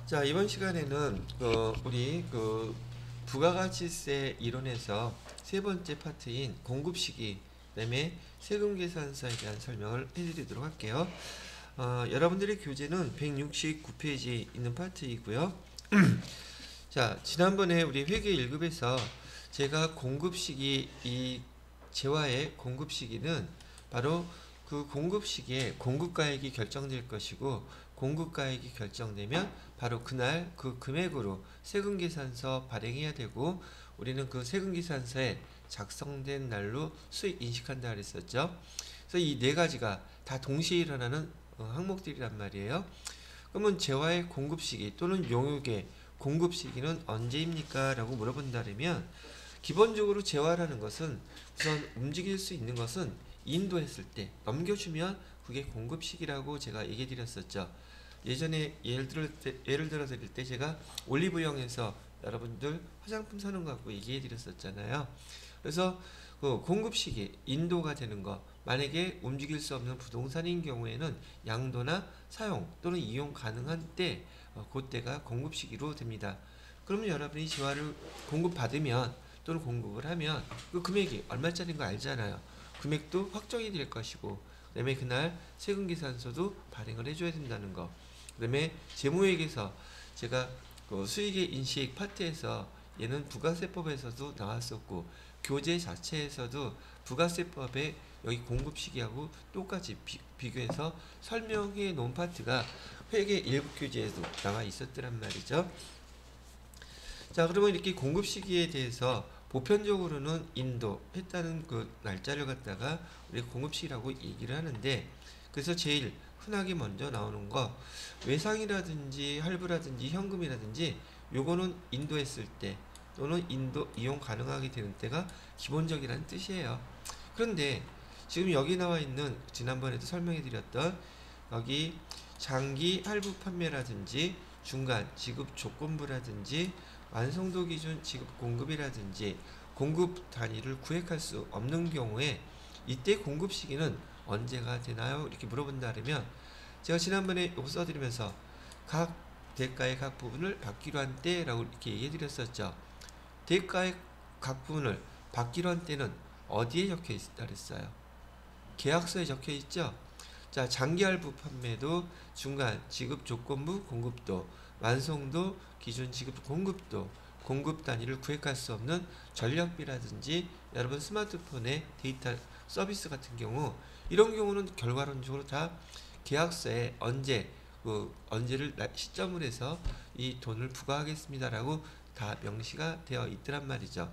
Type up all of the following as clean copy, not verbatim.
자, 이번 시간에는 우리 부가가치세 이론에서 세 번째 파트인 공급시기, 그다음에 세금계산서에 대한 설명을 해드리도록 할게요. 여러분들의 교재는 169페이지 있는 파트이고요. 자, 지난번에 우리 회계 1급에서 제가 공급시기, 이 재화의 공급시기는 바로 그 공급시기에 공급가액이 결정될 것이고, 공급가액이 결정되면 바로 그날 그 금액으로 세금계산서 발행해야 되고, 우리는 그 세금계산서에 작성된 날로 수익 인식한다 그랬었죠. 그래서 이 네 가지가 다 동시에 일어나는 항목들이란 말이에요. 그러면 재화의 공급시기 또는 용역의 공급시기는 언제입니까? 라고 물어본다면, 기본적으로 재화라는 것은 우선 움직일 수 있는 것은 인도했을 때, 넘겨주면 그게 공급시기라고 제가 얘기해 드렸었죠. 예전에 예를 들어 드릴 때 제가 올리브영에서 여러분들 화장품 사는 거 갖고 얘기해 드렸었잖아요. 그래서 그 공급시기, 인도가 되는 거, 만약에 움직일 수 없는 부동산인 경우에는 양도나 사용 또는 이용 가능한 때, 그때가 공급시기로 됩니다. 그러면 여러분이 재화를 공급받으면 또는 공급을 하면 그 금액이 얼마짜리인 거 알잖아요. 금액도 확정이 될 것이고, 그 다음에 그날 세금계산서도 발행을 해줘야 된다는 거. 그 다음에 재무회계서, 제가 그 수익의 인식 파트에서 얘는 부가세법에서도 나왔었고, 교재 자체에서도 부가세법에 여기 공급시기하고 똑같이 비교해서 설명해 놓은 파트가 회계 1급 교재에도 나와 있었더란 말이죠. 자, 그러면 이렇게 공급시기에 대해서 보편적으로는 인도했다는 그 날짜를 갖다가 우리 공급시기라고 얘기를 하는데, 그래서 제일 흔하게 먼저 나오는 거, 외상이라든지 할부라든지 현금이라든지 요거는 인도했을 때 또는 인도 이용 가능하게 되는 때가 기본적이라는 뜻이에요. 그런데 지금 여기 나와 있는, 지난번에도 설명해 드렸던 여기 장기 할부 판매라든지 중간 지급 조건부라든지 완성도 기준 지급 공급이라든지 공급 단위를 구획할 수 없는 경우에 이때 공급 시기는 언제가 되나요? 이렇게 물어본다면, 제가 지난번에 이거 써드리면서 각 대가의 각 부분을 받기로 한 때라고 이렇게 얘기해 드렸었죠. 대가의 각 부분을 받기로 한 때는 어디에 적혀 있다 그랬어요? 계약서에 적혀 있죠. 자, 장기할부 판매도 중간 지급 조건부 공급도, 완성도 기준 지급 공급도, 공급 단위를 구획할 수 없는 전력비라든지 여러분 스마트폰의 데이터 서비스 같은 경우, 이런 경우는 결과론적으로 다 계약서에 언제를 시점을 해서 이 돈을 부과하겠습니다라고 다 명시가 되어 있더란 말이죠.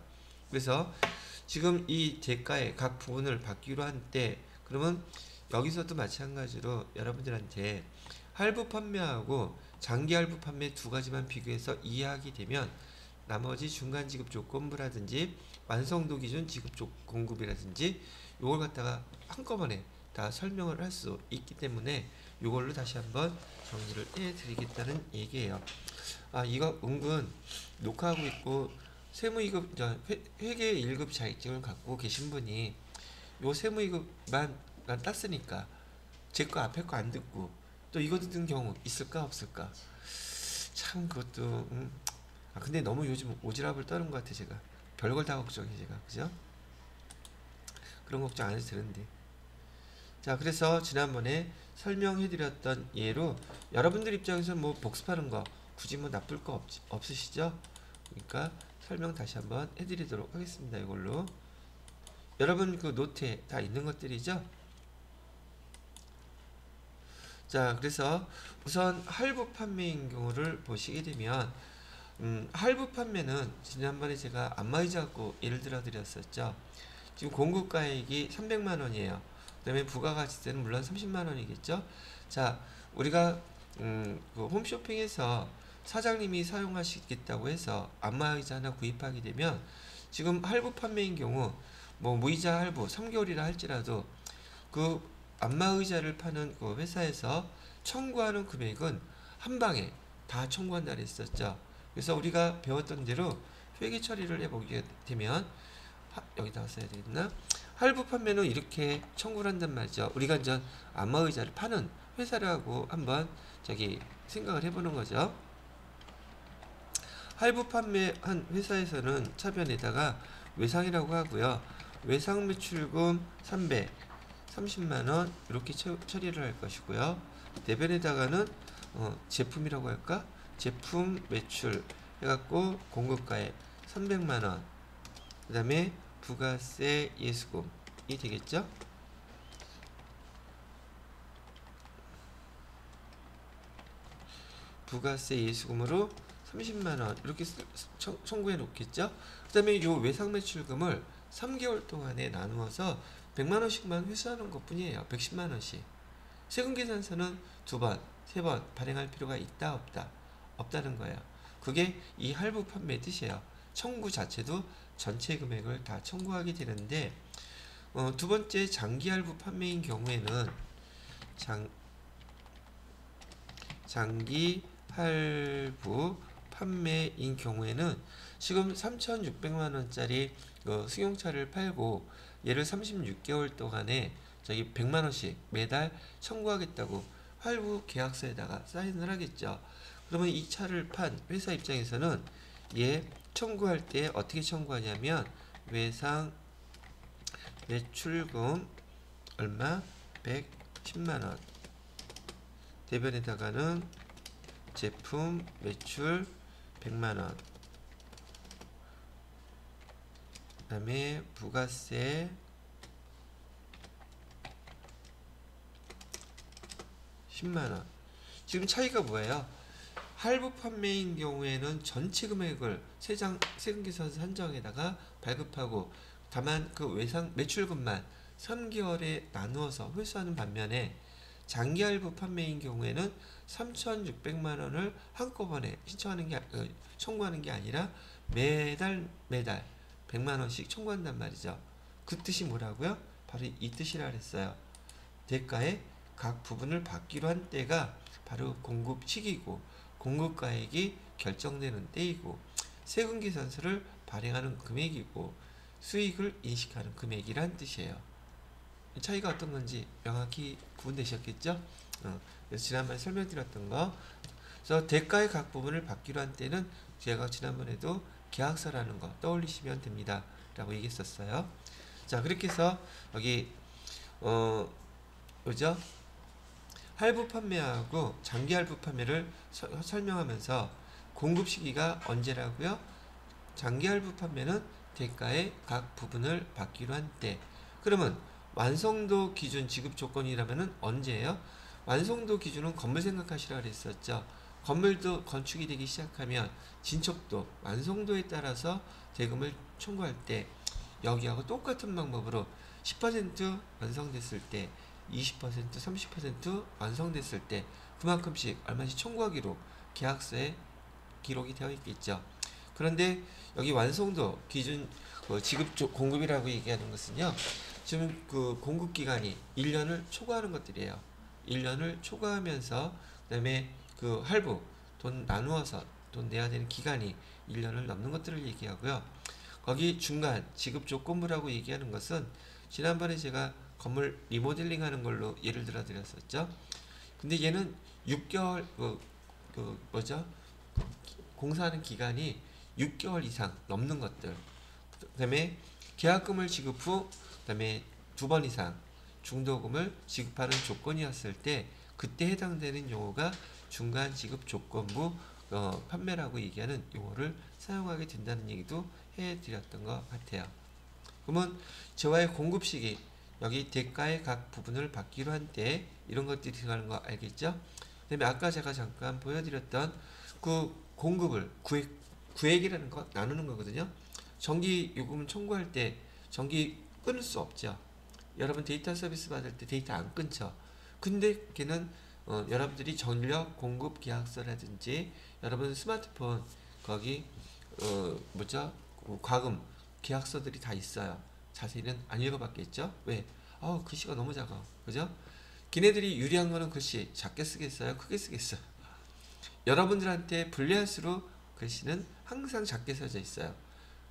그래서 지금 이 대가의 각 부분을 받기로 한 때, 그러면 여기서도 마찬가지로 여러분들한테 할부 판매하고 장기 할부 판매 두 가지만 비교해서 이해하게 되면, 나머지 중간 지급 조건부라든지 완성도 기준 지급 공급이라든지 요걸 갖다가 한꺼번에 다 설명을 할 수 있기 때문에 요걸로 다시 한번 정리를 해 드리겠다는 얘기예요. 이거 은근 녹화하고 있고, 세무 2급, 회계 1급 자격증을 갖고 계신 분이 요 세무 2급만 땄으니까 제 거 앞에 거 안 듣고 또 이거 듣는 경우 있을까 없을까? 참 그것도 근데 너무 요즘 오지랖을 떠는 것 같아. 제가 별걸 다 걱정해. 제가 그죠? 그런 걱정 안 해도 되는데. 자, 그래서 지난번에 설명해드렸던 예로 여러분들 입장에서 뭐 복습하는 거 굳이 뭐 나쁠 거 없으시죠? 그러니까 설명 다시 한번 해드리도록 하겠습니다. 이걸로 여러분 그 노트에 다 있는 것들이죠? 자, 그래서 우선 할부 판매인 경우를 보시게 되면, 할부 판매는 지난번에 제가 안마의자 갖고 예를 들어 드렸었죠. 지금 공급가액이 300만원이에요. 그 다음에 부가가치세는 물론 30만원이겠죠. 자, 우리가 그 홈쇼핑에서 사장님이 사용하시겠다고 해서 안마의자 하나 구입하게 되면, 지금 할부 판매인 경우 뭐 무이자 할부 3개월이라 할지라도 그 안마의자를 파는 그 회사에서 청구하는 금액은 한 방에 다 청구한다 그랬었죠. 그래서 우리가 배웠던 대로 회계 처리를 해보게 되면, 여기다가 써야 되겠나? 할부 판매는 이렇게 청구를 한단 말이죠. 우리가 이제 안마의자를 파는 회사라고 한번 생각을 해보는 거죠. 할부 판매한 회사에서는 차변에다가 외상이라고 하고요. 외상 매출금 330만원 이렇게 처리를 할 것이고요. 대변에다가는 제품이라고 할까? 제품 매출 해갖고 공급가액 300만원, 그 다음에 부가세 예수금이 되겠죠. 부가세 예수금으로 30만원 이렇게 청구해 놓겠죠. 그 다음에 요 외상 매출금을 3개월 동안에 나누어서 100만원씩만 회수하는 것 뿐이에요. 110만원씩. 세금계산서는 2번, 3번 발행할 필요가 있다 없다? 없다는 거예요. 그게 이 할부 판매의 뜻이에요. 청구 자체도 전체 금액을 다 청구하게 되는데, 두 번째 장기 할부 판매인 경우에는 장기 할부 판매인 경우에는 지금 3,600만원짜리 승용차를 팔고 얘를 36개월 동안에 저기 100만원씩 매달 청구하겠다고 할부 계약서에다가 사인을 하겠죠. 그러면 이 차를 판 회사 입장에서는 얘 청구할 때 어떻게 청구하냐면 외상 매출금 얼마? 110만원, 대변에다가는 제품 매출 100만원, 그 다음에 부가세 10만원. 지금 차이가 뭐예요? 할부 판매인 경우에는 전체 금액을 세금계산서 산정에다가 발급하고, 다만 그 외상 매출금만 3개월에 나누어서 회수하는 반면에, 장기 할부 판매인 경우에는 3,600만원을 한꺼번에 청구하는 게 아니라 매달 100만원씩 청구한단 말이죠. 그 뜻이 뭐라고요? 바로 이 뜻이라 그랬어요. 대가의 각 부분을 받기로 한 때가 바로 공급 시기고, 공급가액이 결정되는 때이고, 세금계산서를 발행하는 금액이고, 수익을 인식하는 금액이란 뜻이에요. 차이가 어떤 건지 명확히 구분되셨겠죠? 그래서 지난번에 설명드렸던 거, 그래서 대가의 각 부분을 받기로 한 때는 제가 지난번에도 계약서라는 거 떠올리시면 됩니다 라고 얘기했었어요. 자, 그렇게 해서 여기 뭐죠? 할부 판매하고 장기 할부 판매를 설명하면서 공급 시기가 언제라고요? 장기 할부 판매는 대가의 각 부분을 받기로 한 때. 그러면 완성도 기준 지급 조건이라면은 언제예요? 완성도 기준은 건물 생각하시라 그랬었죠. 건물도 건축이 되기 시작하면 진척도, 완성도에 따라서 대금을 청구할 때 여기하고 똑같은 방법으로 10% 완성됐을 때, 20%, 30% 완성됐을 때 그만큼씩 얼마씩 청구하기로 계약서에 기록이 되어 있겠죠. 그런데 여기 완성도 기준 지급 공급이라고 얘기하는 것은요, 지금 그 공급 기간이 1년을 초과하는 것들이에요. 1년을 초과하면서 그다음에 그 할부 돈 나누어서 돈 내야 되는 기간이 1년을 넘는 것들을 얘기하고요. 거기 중간 지급 조건부라고 얘기하는 것은 지난번에 제가 건물 리모델링 하는 걸로 예를 들어 드렸었죠. 근데 얘는 6개월 뭐죠? 공사하는 기간이 6개월 이상 넘는 것들. 그다음에 계약금을 지급 후 그다음에 2번 이상 중도금을 지급하는 조건이었을 때, 그때 해당되는 용어가 중간 지급 조건부 판매라고 얘기하는 용어를 사용하게 된다는 얘기도 해드렸던 것 같아요. 그러면 재화의 공급 시기, 여기 대가의 각 부분을 받기로 한 때, 이런 것들이 들어가는 거 알겠죠? 그 다음에 아까 제가 잠깐 보여드렸던 그 공급을 구액이라는 거 나누는 거거든요. 전기 요금을 청구할 때 전기 끊을 수 없죠. 여러분 데이터 서비스 받을 때 데이터 안 끊죠. 근데 걔는 여러분들이 전력 공급 계약서라든지 여러분 스마트폰 거기 뭐죠? 과금 계약서들이 다 있어요. 자세히는 안 읽어봤겠죠? 왜? 글씨가 너무 작아. 그죠? 걔네들이 유리한 거는 글씨 작게 쓰겠어요? 크게 쓰겠어요? 여러분들한테 불리할수록 글씨는 항상 작게 써져 있어요.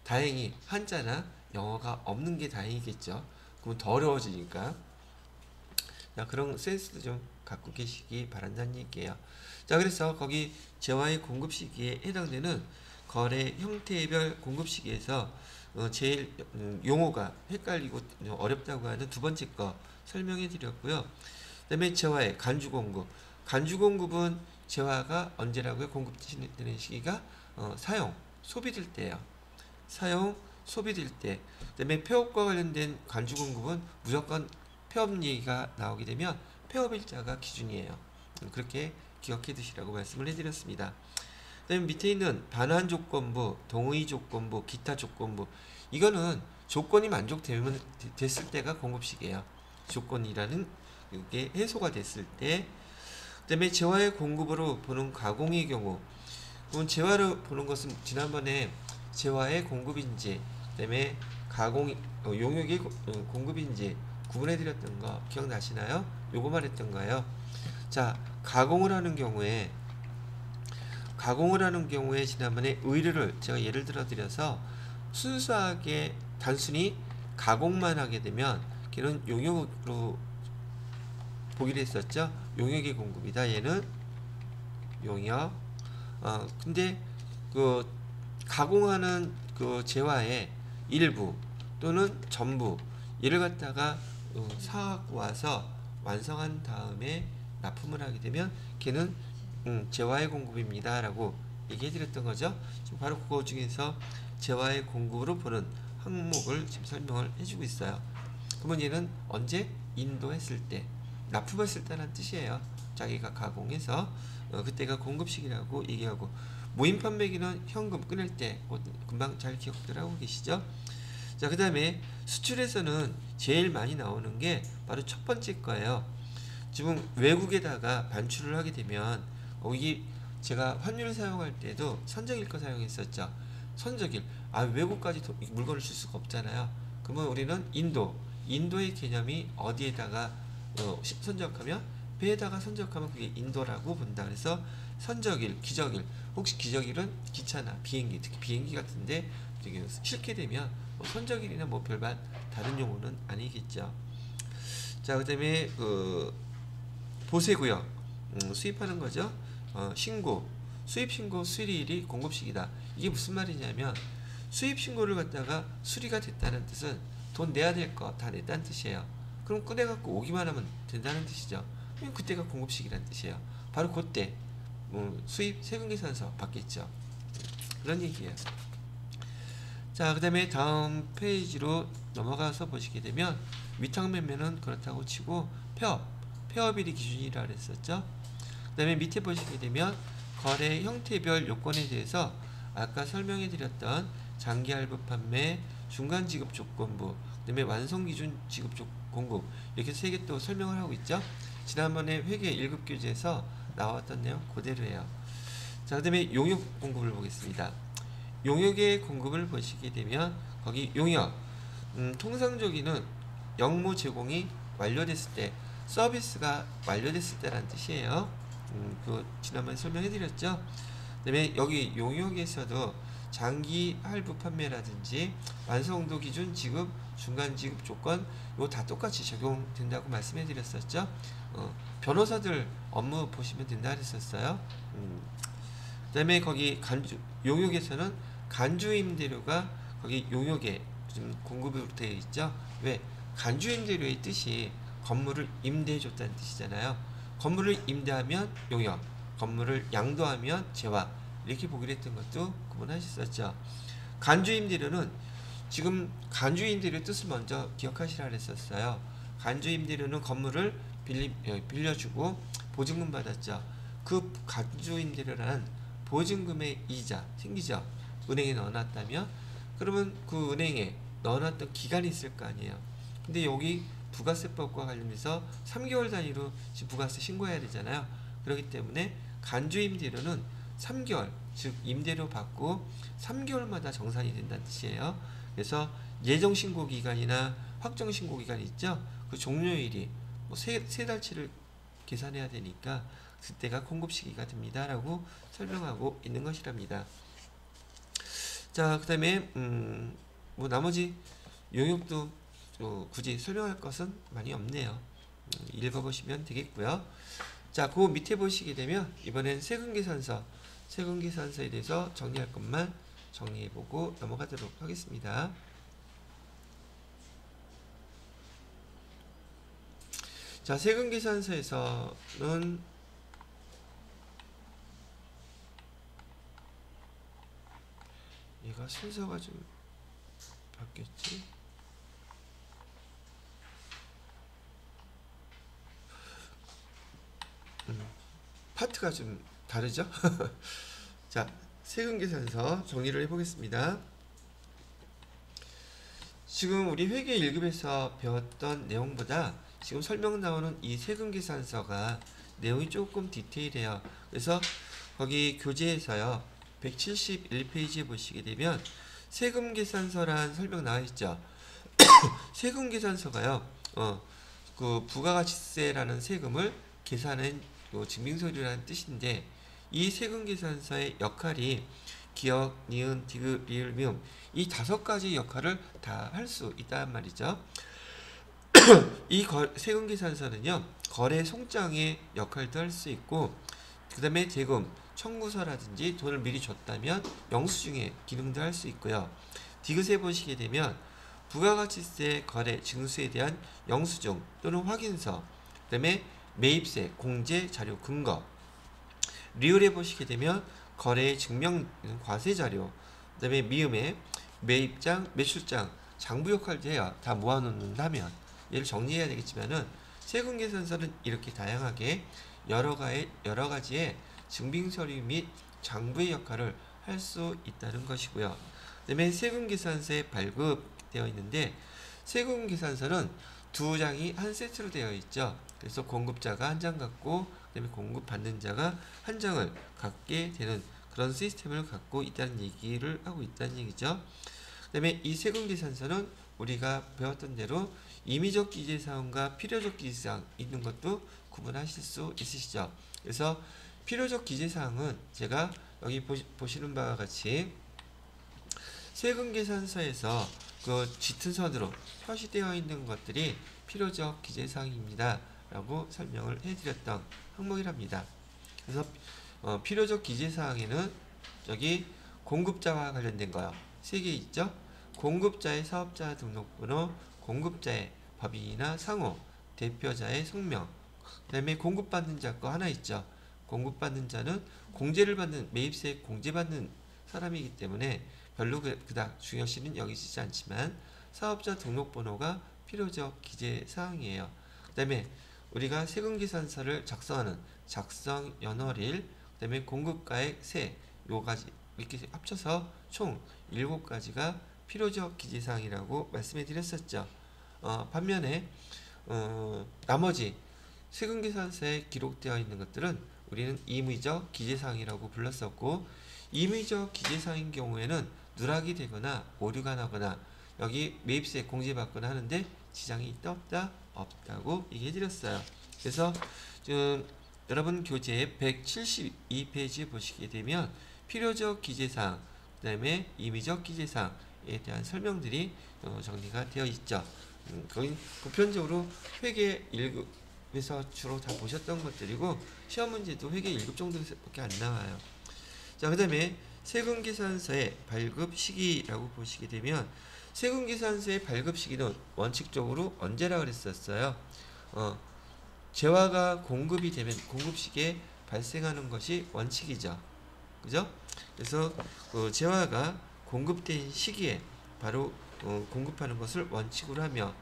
다행히 한자나 영어가 없는 게 다행이겠죠. 그럼 더 어려워지니까. 자, 그런 센스도 좀 갖고 계시기 바란다는 얘기예요. 자, 그래서 거기 재화의 공급 시기에 해당되는 거래 형태별 공급 시기에서 제일 용어가 헷갈리고 어렵다고 하는 두 번째 거 설명해 드렸고요. 그다음에 재화의 간주 공급. 간주 공급은 재화가 언제라고요? 공급되는 시기가 사용, 소비될 때예요. 사용, 소비될 때. 그다음에 폐업과 관련된 간주 공급은 무조건 폐업 얘기가 나오게 되면 폐업일자가 기준이에요. 그렇게 기억해 두시라고 말씀을 해드렸습니다. 그다음에 밑에 있는 반환 조건부, 동의 조건부, 기타 조건부. 이거는 조건이 만족되면 됐을 때가 공급시기예요. 조건이라는 이게 해소가 됐을 때. 그다음에 재화의 공급으로 보는 가공의 경우. 그럼 재화로 보는 것은 지난번에 재화의 공급인지, 그다음에 가공 용역의 공급인지 구분해 드렸던 거 기억나시나요? 요거만 했던 거예요. 자, 가공을 하는 경우에 지난번에 의류를 제가 예를 들어 드려서 순수하게 단순히 가공만 하게 되면 걔는 용역으로 보기로 했었죠. 용역의 공급이다. 얘는 용역. 근데 그 가공하는 그 재화의 일부 또는 전부 얘를 갖다가 사갖고 와서 완성한 다음에 납품을 하게 되면 걔는 재화의 공급입니다 라고 얘기해 드렸던 거죠. 지금 바로 그거 중에서 재화의 공급으로 보는 항목을 지금 설명을 해주고 있어요. 그러면 얘는 언제? 인도했을 때, 납품했을 때라는 뜻이에요. 자기가 가공해서 그때가 공급식이라고 얘기하고, 무인 판매기는 현금 끊을 때, 금방 잘 기억들 하고 계시죠? 자, 그 다음에 수출에서는 제일 많이 나오는 게 바로 첫 번째 거예요. 지금 외국에다가 반출을 하게 되면 이 제가 환율을 사용할 때도 선적일거 사용했었죠. 선적일. 외국까지 물건을 줄 수가 없잖아요. 그러면 우리는 인도의 개념이 어디에다가 선적하면 배에다가 선적하면 그게 인도라고 본다. 그래서 선적일, 기적일. 혹시 기적일은 기차나 비행기, 특히 비행기 같은데 실게 되면 선적일이나 별반 다른 용어는 아니겠죠. 자, 그다음에 보세구역, 수입하는 거죠. 신고, 수입 신고 수리일이 공급식이다. 이게 무슨 말이냐면 수입 신고를 갖다가 수리가 됐다는 뜻은 돈 내야 될 거 다 냈다는 뜻이에요. 그럼 꺼내갖고 오기만 하면 된다는 뜻이죠. 그럼 그때가 공급식이라는 뜻이에요. 바로 그때 수입 세금계산서 받겠죠. 그런 얘기예요. 자, 그 다음에 다음 페이지로 넘어가서 보시게 되면 위탁매매는 그렇다고 치고 폐업일이 기준이라 그랬었죠. 그 다음에 밑에 보시게 되면 거래 형태별 요건에 대해서 아까 설명해 드렸던 장기할부 판매, 중간지급 조건부, 그 다음에 완성기준 지급 공급, 이렇게 세 개 또 설명을 하고 있죠. 지난번에 회계 1급 교재에서 나왔던 내용 그대로예요. 자, 그 다음에 용역 공급을 보겠습니다. 용역의 공급을 보시게 되면 거기 용역, 통상적인은 역무 제공이 완료됐을 때, 서비스가 완료됐을 때라는 뜻이에요. 지난번에 설명해 드렸죠. 그 다음에 여기 용역에서도 장기 할부 판매라든지 완성도 기준 지급, 중간 지급 조건 이거 다 똑같이 적용된다고 말씀해 드렸었죠. 변호사들 업무 보시면 된다 그랬었어요. 그 다음에 거기 용역에서는 간주임대료가 거기 용역에 좀 공급으로 되어 있죠. 왜? 간주임대료의 뜻이 건물을 임대해 줬다는 뜻이잖아요. 건물을 임대하면 용역, 건물을 양도하면 재화, 이렇게 보기로 했던 것도 구분하셨었죠. 간주임대료는 지금 간주임대료 뜻을 먼저 기억하시라 그랬었어요. 간주임대료는 건물을 빌려주고 보증금 받았죠. 그 간주임대료라는 보증금의 이자 생기죠. 은행에 넣어놨다면 그러면 그 은행에 넣어놨던 기간이 있을 거 아니에요. 근데 여기 부가세법과 관련해서 3개월 단위로 지금 부가세 신고해야 되잖아요. 그렇기 때문에 간주임대료는 3개월, 즉 임대료 받고 3개월마다 정산이 된다는 뜻이에요. 그래서 예정신고기간이나 확정신고기간이 있죠. 그 종료일이 세 달치를 계산해야 되니까 그때가 공급시기가 됩니다 라고 설명하고 있는 것이랍니다. 자, 그 다음에 나머지 용역도 굳이 설명할 것은 많이 없네요. 읽어보시면 되겠고요. 자, 그 밑에 보시게 되면 이번엔 세금계산서 세금계산서에 대해서 정리할 것만 정리해보고 넘어가도록 하겠습니다. 자, 세금계산서에서는 얘가 순서가 좀 바뀌었지? 파트가 좀 다르죠? 자, 세금계산서 정리를 해보겠습니다. 지금 우리 회계 1급에서 배웠던 내용보다 지금 설명 나오는 이 세금계산서가 내용이 조금 디테일해요. 그래서 거기 교재에서요 171페이지에 보시게 되면 세금계산서란 설명 나와 있죠. 세금계산서가요 그 부가가치세라는 세금을 계산한 증빙서류라는 뜻인데, 이 세금계산서의 역할이 기역, 니은, 디귿, 리을, 미음 이 5가지 역할을 다 할 수 있단 말이죠. 이 세금계산서는요 거래 송장의 역할도 할 수 있고, 그 다음에 대금, 청구서라든지 돈을 미리 줬다면 영수증의 기능도 할 수 있고요. 디귿에 보시게 되면 부가가치세 거래 증수에 대한 영수증 또는 확인서, 그 다음에 매입세, 공제, 자료, 근거. 리을에 보시게 되면 거래의 증명, 과세 자료, 그 다음에 미음에 매입장, 매출장, 장부 역할도 해요. 다 모아놓는다면. 얘를 정리해야 되겠지만은 세금계산서는 이렇게 다양하게 여러 가지의 증빙서류 및 장부의 역할을 할 수 있다는 것이고요. 그 다음에 세금계산서에 발급되어 있는데, 세금계산서는 2장이 한 세트로 되어 있죠. 그래서 공급자가 한 장 갖고, 그 다음에 공급받는 자가 한 장을 갖게 되는 그런 시스템을 갖고 있다는 얘기를 하고 있다는 얘기죠. 그 다음에 이 세금계산서는 우리가 배웠던 대로 임의적 기재사항과 필요적 기재사항 있는 것도 구분하실 수 있으시죠. 그래서 필요적 기재사항은 제가 여기 보시는 바와 같이 세금계산서에서 그 짙은 선으로 표시되어 있는 것들이 필요적 기재사항입니다 라고 설명을 해드렸던 항목이랍니다. 그래서 필요적 기재사항에는 여기 공급자와 관련된 거요 3개 있죠. 공급자의 사업자 등록번호, 공급자의 법인이나 상호, 대표자의 성명, 그 다음에 공급받는 자 거 하나 있죠. 공급받는 자는 공제를 받는, 매입세 공제받는 사람이기 때문에 별로 그닥 중요시는 여기지지 않지만 사업자 등록번호가 필요적 기재사항이에요. 그 다음에 우리가 세금계산서를 작성하는 작성 연월일, 그 다음에 공급가액, 세, 요가지 이렇게 합쳐서 총 7가지가 필요적 기재사항이라고 말씀해 드렸었죠. 반면에 나머지 세금계산서에 기록되어 있는 것들은 우리는 임의적 기재사항이라고 불렀었고, 임의적 기재사항인 경우에는 누락이 되거나 오류가 나거나 여기 매입세 공제받거나 하는데 지장이 있다 없다? 없다고 얘기해 드렸어요. 그래서 여러분 교재 172페이지 보시게 되면 필요적 기재사항, 그 다음에 임의적 기재사항에 대한 설명들이 정리가 되어 있죠. 거기 보편적으로 회계 1급에서 주로 다 보셨던 것들이고, 시험 문제도 회계 1급 정도밖에 안 나와요. 자, 그 다음에 세금계산서의 발급 시기라고 보시게 되면 세금계산서의 발급 시기는 원칙적으로 언제라 그랬었어요? 재화가 공급이 되면 공급 시기에 발생하는 것이 원칙이죠. 그죠? 그래서 재화가 공급된 시기에 바로 공급하는 것을 원칙으로 하며,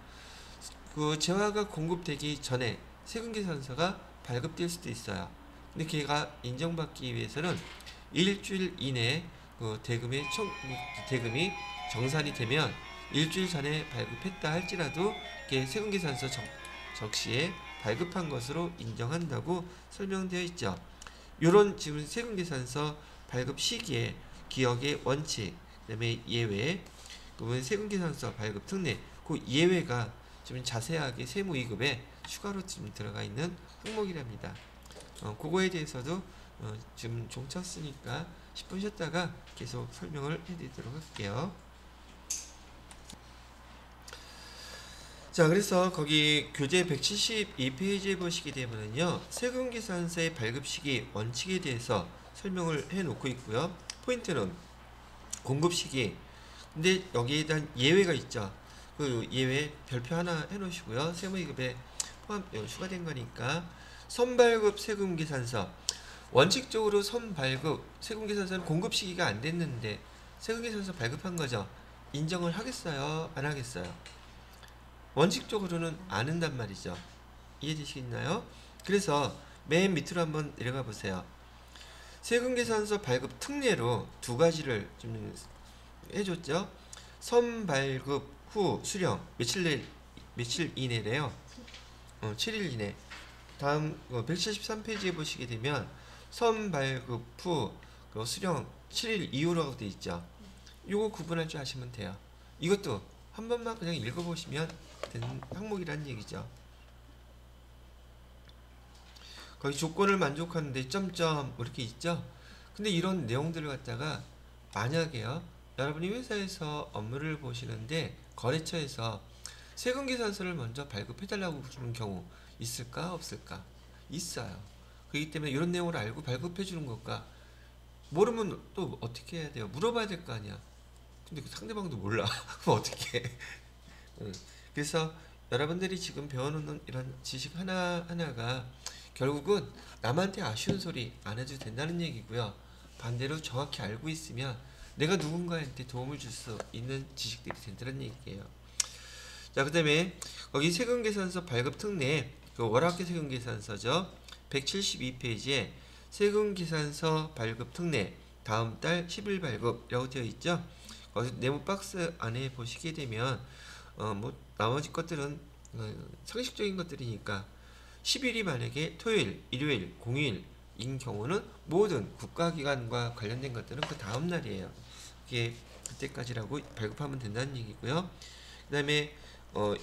그 재화가 공급되기 전에 세금계산서가 발급될 수도 있어요. 근데 걔가 인정받기 위해서는 일주일 이내에 대금이 정산이 되면 일주일 전에 발급했다 할지라도 이게 세금계산서 적시에 발급한 것으로 인정한다고 설명되어 있죠. 요런 지금 세금계산서 발급 시기에 기억의 원칙, 그 다음에 예외, 그러면 세금계산서 발급 특례, 그 예외가 좀 자세하게 세무 2급에 추가로 지금 들어가 있는 항목이랍니다. 그거에 대해서도 지금 종 쳤으니까 10분 쉬었다가 계속 설명을 해드리도록 할게요. 자, 그래서 거기 교재 172페이지에 보시게 되면요, 세금계산서의 발급 시기 원칙에 대해서 설명을 해 놓고 있고요. 포인트는 공급 시기. 근데 여기에 대한 예외가 있죠. 그 예외 별표 하나 해 놓으시고요. 세무이급에 포함 추가된 거니까 선발급 세금계산서. 원칙적으로 선발급 세금계산서는 공급 시기가 안 됐는데 세금계산서 발급한 거죠. 인정을 하겠어요? 안 하겠어요? 원칙적으로는 안 한단 말이죠. 이해되시겠나요? 그래서 맨 밑으로 한번 내려가 보세요. 세금계산서 발급 특례로 두 가지를 좀 해줬죠. 선발급 후 수령 며칠 이내래요. 7일 이내. 다음 173페이지에 보시게 되면 선발급 후 수령 7일 이후라고 되어 있죠. 요거 구분할 줄 아시면 돼요. 이것도 한 번만 그냥 읽어보시면 되는 항목이라는 얘기죠. 거기 조건을 만족하는데 점점 이렇게 있죠. 근데 이런 내용들을 갖다가 만약에요, 여러분이 회사에서 업무를 보시는데 거래처에서 세금계산서를 먼저 발급해달라고 주는 경우 있을까 없을까? 있어요. 그렇기 때문에 이런 내용을 알고 발급해주는 것과 모르면 또 어떻게 해야 돼요? 물어봐야 될 거 아니야. 근데 그 상대방도 몰라. 그럼 어떻게 해? 그래서 여러분들이 지금 배워놓는 이런 지식 하나하나가 결국은 남한테 아쉬운 소리 안 해도 된다는 얘기고요. 반대로 정확히 알고 있으면 내가 누군가한테 도움을 줄 수 있는 지식들이 된다는 얘기예요. 자, 그 다음에 거기 세금계산서 발급 특례, 그 월합계 세금계산서죠. 172페이지에 세금계산서 발급 특례 다음 달 10일 발급이라고 되어 있죠. 거기서 네모 박스 안에 보시게 되면 뭐 나머지 것들은 상식적인 것들이니까 10일이 만약에 토요일, 일요일, 공휴일인 경우는 모든 국가기관과 관련된 것들은 그 다음 날이에요. 이게 그때까지라고 발급하면 된다는 얘기고요. 그 다음에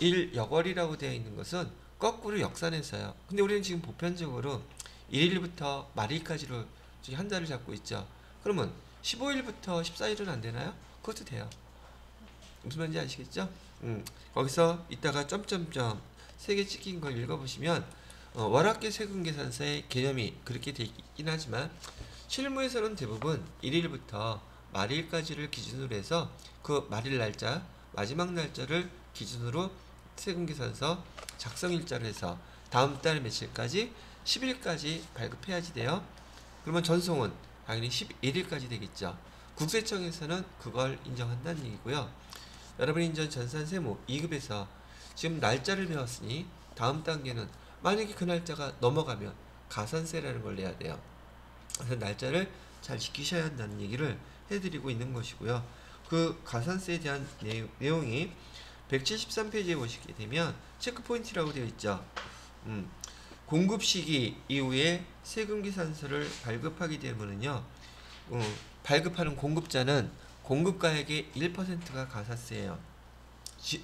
일여월이라고 되어 있는 것은 거꾸로 역산해서요. 근데 우리는 지금 보편적으로 1일부터 말일까지로 한 달을 잡고 있죠. 그러면 15일부터 14일은 안 되나요? 그것도 돼요. 무슨 말인지 아시겠죠? 거기서 이따가 점점점 3개 찍힌 걸 읽어보시면 월합계 세금계산서의 개념이 그렇게 되어 있긴 하지만 실무에서는 대부분 1일부터 말일까지를 기준으로 해서 그 말일 날짜, 마지막 날짜를 기준으로 세금계산서 작성일자로 해서 다음 달 며칠까지 10일까지 발급해야지 돼요. 그러면 전송은 당연히 11일까지 되겠죠. 국세청에서는 그걸 인정한다는 얘기고요. 여러분이 인정 전산세무 2급에서 지금 날짜를 배웠으니 다음 단계는 만약에 그 날짜가 넘어가면 가산세라는 걸 내야 돼요. 그래서 날짜를 잘 지키셔야 한다는 얘기를 해드리고 있는 것이고요. 그 가산세에 대한 내용이 173페이지에 보시게 되면 체크포인트라고 되어 있죠. 공급 시기 이후에 세금계산서를 발급하게 되면은요, 발급하는 공급자는 공급가액의 1%가 가산세예요.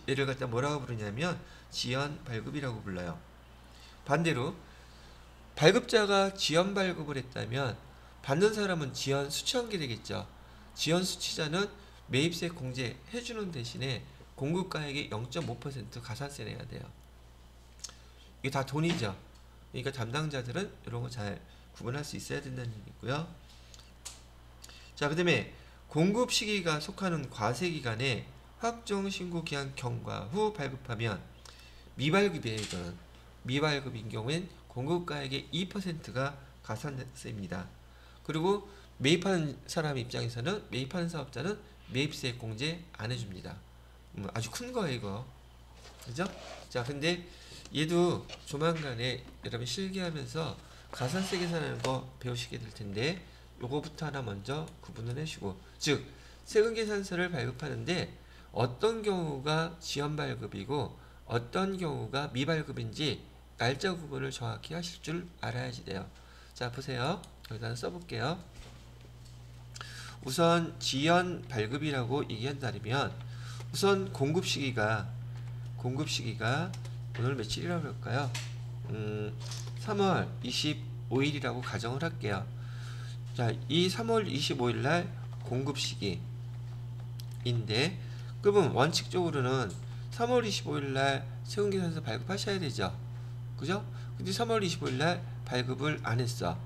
얘를 갖다 뭐라고 부르냐면 지연 발급이라고 불러요. 반대로 발급자가 지연 발급을 했다면 받는 사람은 지연 수취한 게 되겠죠. 지연 수취자는 매입세 공제 해주는 대신에 공급가액의 0.5% 가산세 내야 돼요. 이게 다 돈이죠. 그러니까 담당자들은 이런 거 잘 구분할 수 있어야 된다는 얘기고요. 자, 그 다음에 공급 시기가 속하는 과세기간에 확정 신고 기한 경과 후 발급하면 미발급이에요. 이거는 미발급인 경우엔 공급가액의 2%가 가산세입니다. 그리고 매입하는 사람 입장에서는 매입하는 사업자는 매입세 공제 안 해줍니다. 아주 큰 거예요, 이거. 그죠? 자, 근데 얘도 조만간에 여러분 실기하면서 가산세 계산하는 거 배우시게 될 텐데 요거부터 하나 먼저 구분을 해주고, 즉 세금계산서를 발급하는데 어떤 경우가 지연 발급이고 어떤 경우가 미발급인지 날짜 구분을 정확히 하실 줄 알아야지 돼요. 자, 보세요. 여기다 써볼게요. 우선 지연 발급이라고 얘기한다면 우선 공급 시기가 오늘 며칠이라고 할까요? 3월 25일이라고 가정을 할게요. 자, 이 3월 25일 날 공급 시기인데, 그러면 원칙적으로는 3월 25일 날 세금계산서 발급하셔야 되죠. 그죠? 근데 3월 25일 날 발급을 안 했어.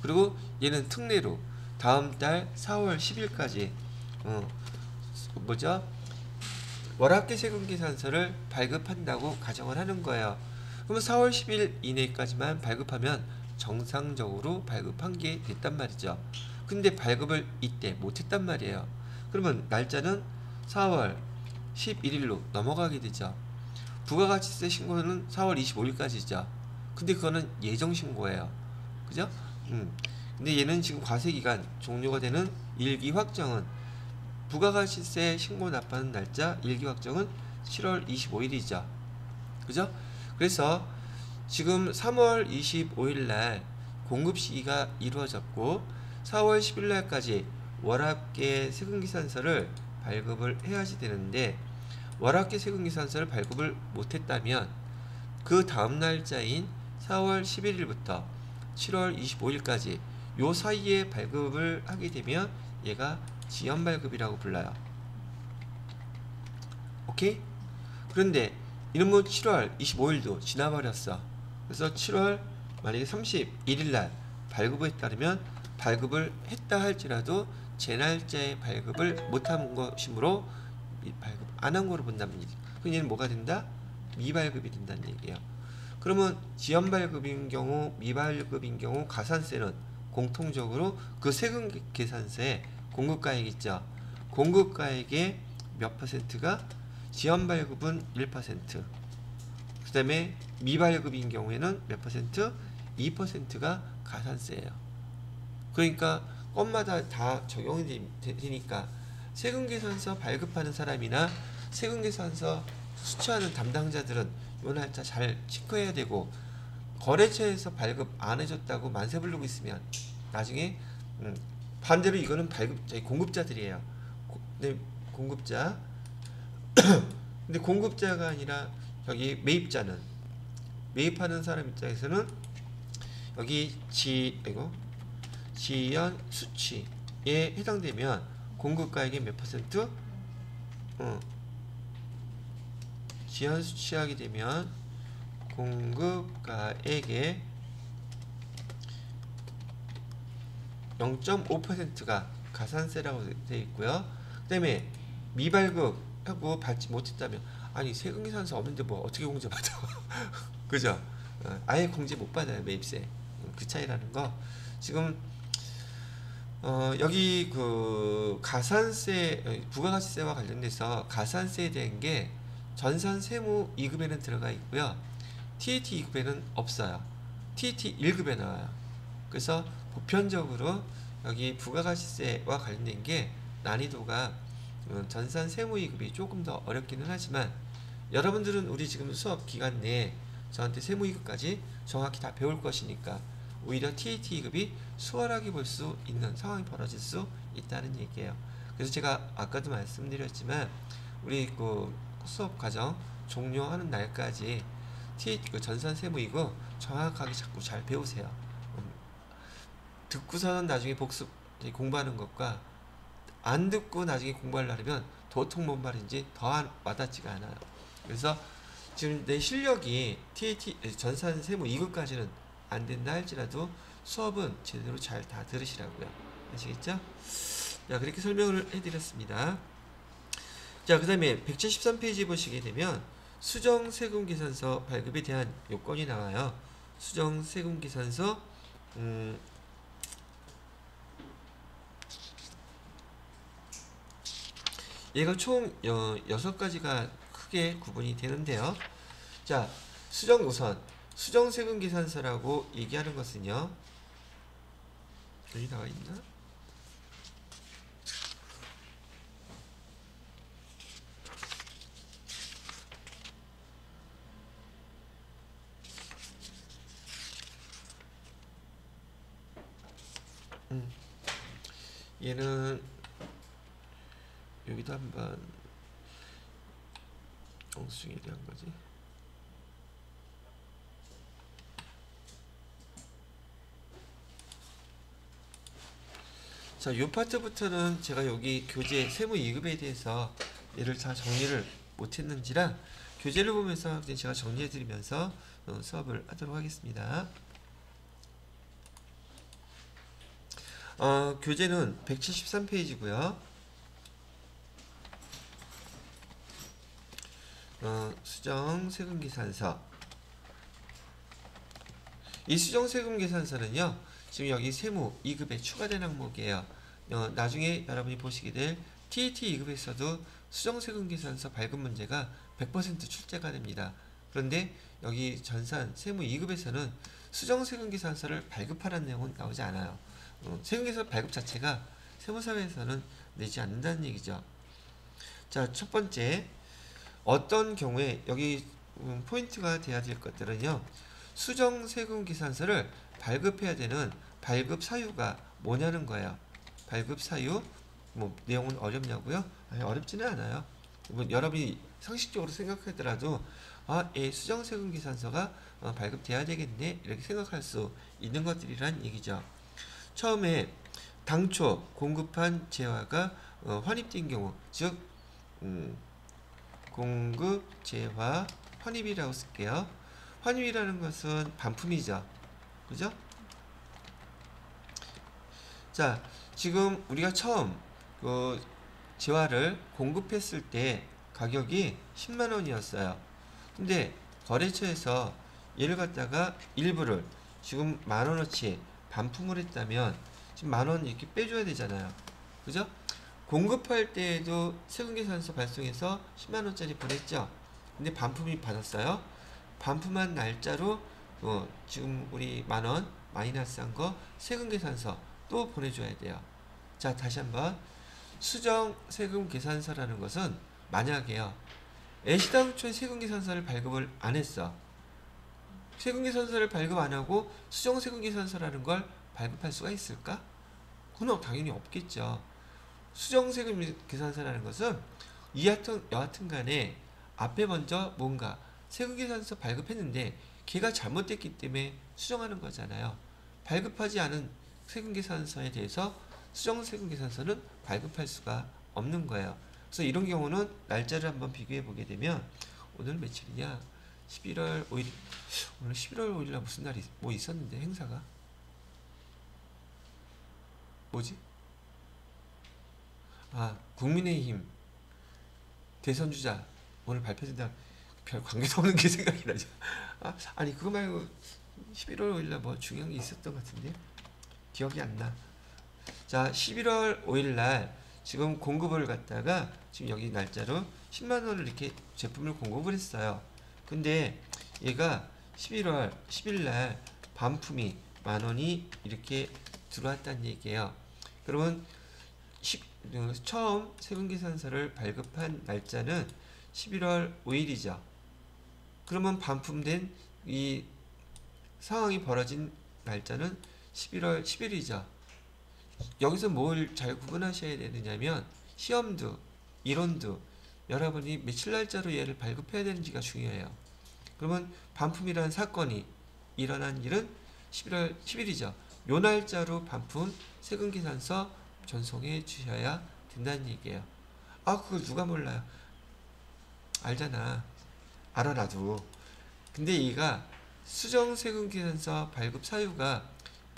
그리고 얘는 특례로 다음 달 4월 10일까지 월합계 세금계산서를 발급한다고 가정을 하는 거예요. 그러면 4월 10일 이내까지만 발급하면 정상적으로 발급한 게 됐단 말이죠. 근데 발급을 이때 못했단 말이에요. 그러면 날짜는 4월 11일로 넘어가게 되죠. 부가가치세 신고는 4월 25일까지죠. 근데 그거는 예정신고예요. 그죠? 근데 얘는 지금 과세기간 종료가 되는 일기 확정은 부가가치세 신고 납부하는 날짜 일기 확정은 7월 25일이죠. 그죠? 그래서 지금 3월 25일 날 공급 시기가 이루어졌고 4월 10일 날까지 월합계 세금계산서를 발급을 해야지 되는데 월합계 세금계산서를 발급을 못했다면 그 다음 날짜인 4월 11일부터 7월 25일까지 요 사이에 발급을 하게 되면 얘가 지연발급이라고 불러요. 오케이? 그런데 이놈은 7월 25일도 지나버렸어. 그래서 7월 만약에 31일날 발급을 했다면 발급을 했다 할지라도 제 날짜에 발급을 못한 것이므로 발급 안 한 거로 본다는 얘기죠. 그럼 얘는 뭐가 된다? 미발급이 된다는 얘기예요. 그러면 지연발급인 경우, 미발급인 경우 가산세는 공통적으로 그 세금 계산서에 공급가액 있죠. 공급가액의 몇 퍼센트가 지연발급은 1%, 그 다음에 미발급인 경우에는 몇 퍼센트? 2%가 가산세예요. 그러니까 건마다 다 적용이 되니까 세금계산서 발급하는 사람이나 세금계산서 수취하는 담당자들은 요 날짜 잘 체크해야 되고, 거래처에서 발급 안 해줬다고 만세 부르고 있으면 나중에 반대로 이거는 저희 공급자들이에요. 근데 공급자 근데 공급자가 아니라 여기 매입자는, 매입하는 사람 입장에서는 여기 지연 수취에 해당되면 공급가액의 몇 퍼센트? 지연 수취하게 되면 공급가액의 0.5%가 가산세라고 되어 있고요. 그 다음에 미발급하고 받지 못했다면, 아니 세금계산서 없는데 뭐 어떻게 공제받아? 그죠? 아예 공제 못 받아요. 매입세. 그 차이라는 거. 지금 여기 그 가산세, 부가가치세와 관련돼서 가산세에 대한 게 전산 세무 2급에는 들어가 있고요. TAT 2급에는 없어요. TAT 1급에 나와요. 그래서 보편적으로 여기 부가가치세와 관련된 게 난이도가 전산 세무 2급이 조금 더 어렵기는 하지만, 여러분들은 우리 지금 수업 기간 내에 저한테 세무 2급까지 정확히 다 배울 것이니까 오히려 TAT 2급이 수월하게 볼 수 있는 상황이 벌어질 수 있다는 얘기예요. 그래서 제가 아까도 말씀드렸지만 우리 그 수업 과정 종료하는 날까지 그 전산 세무 2급 정확하게 자꾸 잘 배우세요. 듣고서는 나중에 복습 공부하는 것과 안 듣고 나중에 공부하려면 도통 뭔 말인지 더 와닿지가 않아요. 그래서 지금 내 실력이 TAT 전산 세무 2급까지는 안 된다 할지라도 수업은 제대로 잘 다 들으시라고요. 아시겠죠? 자, 그렇게 설명을 해드렸습니다. 자, 그 다음에 173페이지 보시게 되면 수정세금계산서 발급에 대한 요건이 나와요. 수정세금계산서 얘가 총 6가지가 크게 구분이 되는데요. 자, 수정 수정세금계산서라고 얘기하는 것은요, 여기 나와 있나? 얘는 여기도 한번 영수증에 대한 거지. 자, 요 파트부터는 제가 여기 교재 세무 2급에 대해서 얘를 다 정리를 못했는지라 교재를 보면서 제가 정리해드리면서 수업을 하도록 하겠습니다. 교재는 173페이지고요. 수정 세금계산서. 이 수정 세금계산서는요, 지금 여기 세무 2급에 추가된 항목이에요. 나중에 여러분이 보시게 될 TET 2급에서도 수정 세금계산서 발급 문제가 100% 출제가 됩니다. 그런데 여기 전산 세무 2급에서는 수정 세금계산서를 발급하라는 내용은 나오지 않아요. 세금계산서 발급 자체가 세무사회에서는 내지 않는다는 얘기죠. 자, 첫 번째, 어떤 경우에 여기 포인트가 돼야 될 것들은요, 수정 세금 계산서를 발급해야 되는 발급 사유가 뭐냐는 거예요. 발급 사유, 뭐 내용은 어렵냐고요? 아니, 어렵지는 않아요. 뭐 여러분이 상식적으로 생각하더라도 수정 세금 계산서가 발급돼야 되겠네, 이렇게 생각할 수 있는 것들이란 얘기죠. 처음에 당초 공급한 재화가 환입된 경우, 즉 공급, 재화, 환입이라고 쓸게요. 환입이라는 것은 반품이죠. 그죠? 자, 지금 우리가 처음 그 재화를 공급했을 때 가격이 10만원이었어요. 근데 거래처에서 얘를 갖다가 일부를 지금 만원어치 반품을 했다면 지금 만원 이렇게 빼줘야 되잖아요. 그죠? 공급할 때에도 세금계산서 발송해서 10만원짜리 보냈죠. 근데 반품이 받았어요. 반품한 날짜로 지금 우리 만원 마이너스한 거 세금계산서 또 보내줘야 돼요. 자, 다시 한번, 수정 세금계산서라는 것은 만약에요, 애시당초에 세금계산서를 발급을 안 했어. 세금계산서를 발급 안 하고 수정 세금계산서라는 걸 발급할 수가 있을까? 그건 당연히 없겠죠. 수정세금 계산서라는 것은 여하튼 간에 앞에 먼저 뭔가 세금계산서 발급했는데 걔가 잘못됐기 때문에 수정하는 거잖아요. 발급하지 않은 세금계산서에 대해서 수정세금계산서는 발급할 수가 없는 거예요. 그래서 이런 경우는 날짜를 한번 비교해 보게 되면, 오늘 며칠이냐? 11월 5일. 오늘 11월 5일날 무슨 날이 뭐 있었는데, 행사가 뭐지? 국민의힘 대선주자 오늘 발표된다. 별 관계도 없는 게 생각이 나죠. 아니 그거 말고 11월 5일날 뭐 중요한 게 있었던 것 같은데 기억이 안 나. 자, 11월 5일날 지금 공급을 갖다가 지금 여기 날짜로 10만원을 이렇게 제품을 공급을 했어요. 근데 얘가 11월 10일날 반품이 만원이 이렇게 들어왔다는 얘기예요. 그러면 처음 세금계산서를 발급한 날짜는 11월 5일이죠. 그러면 반품된 이 상황이 벌어진 날짜는 11월 10일이죠. 여기서 뭘 잘 구분하셔야 되느냐면, 시험도 이론도 여러분이 며칠 날짜로 얘를 발급해야 되는지가 중요해요. 그러면 반품이라는 사건이 일어난 일은 11월 10일이죠. 요 날짜로 반품 세금계산서 전송해 주셔야 된다는 얘기예요. 그걸 누가 몰라요? 알잖아. 알아 나도. 근데 얘가 수정세금계산서 발급 사유가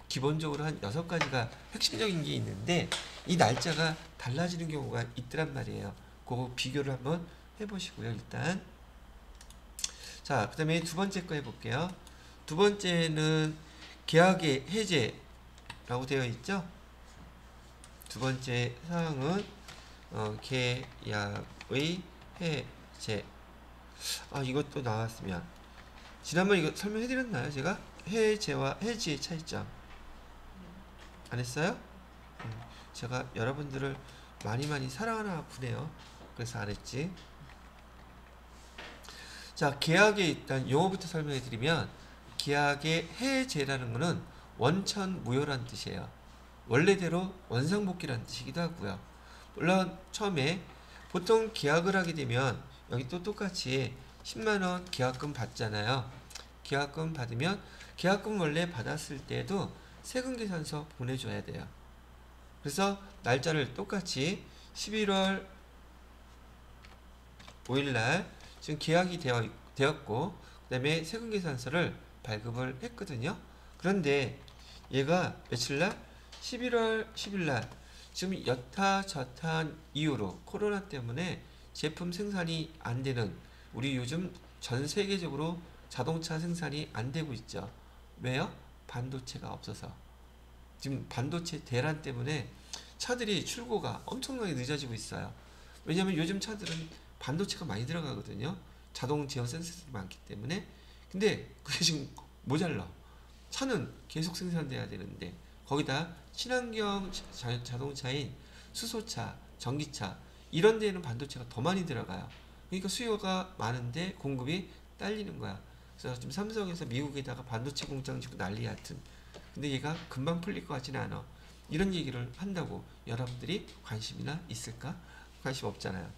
기본적으로 한 6가지가 핵심적인 게 있는데 이 날짜가 달라지는 경우가 있더란 말이에요. 그거 비교를 한번 해보시고요. 일단 자, 그 다음에 두 번째 거 해볼게요. 두 번째는 계약의 해제라고 되어 있죠. 두 번째 사항은 계약의 해제. 이것도 나왔으면, 지난번 이거 설명해드렸나요? 제가 해제와 해지의 차이점 안 했어요? 제가 여러분들을 많이 사랑하나 보네요. 그래서 안 했지. 자, 계약에 일단 용어부터 설명해드리면, 계약의 해제라는 것은 원천무효라는 뜻이에요. 원래대로 원상복귀라는 뜻이기도 하고요. 물론 처음에 보통 계약을 하게 되면 여기 또 똑같이 10만원 계약금 받잖아요. 계약금 받으면 계약금 원래 받았을 때도 세금계산서 보내줘야 돼요. 그래서 날짜를 똑같이 11월 5일날 지금 계약이 되었고 그 다음에 세금계산서를 발급을 했거든요. 그런데 얘가 며칠날 11월 10일 날 지금 여타저타한 이유로 코로나 때문에 제품 생산이 안 되는, 우리 요즘 전 세계적으로 자동차 생산이 안 되고 있죠. 왜요? 반도체가 없어서. 지금 반도체 대란 때문에 차들이 출고가 엄청나게 늦어지고 있어요. 왜냐면 요즘 차들은 반도체가 많이 들어가거든요. 자동 제어 센서들이 많기 때문에. 근데 그게 지금 모자라. 차는 계속 생산돼야 되는데, 거기다 친환경 자동차인 수소차, 전기차 이런 데에는 반도체가 더 많이 들어가요. 그러니까 수요가 많은데 공급이 딸리는 거야. 그래서 지금 삼성에서 미국에다가 반도체 공장 짓고 난리 같은. 근데 얘가 금방 풀릴 것 같지는 않아. 이런 얘기를 한다고 여러분들이 관심이나 있을까? 관심 없잖아요.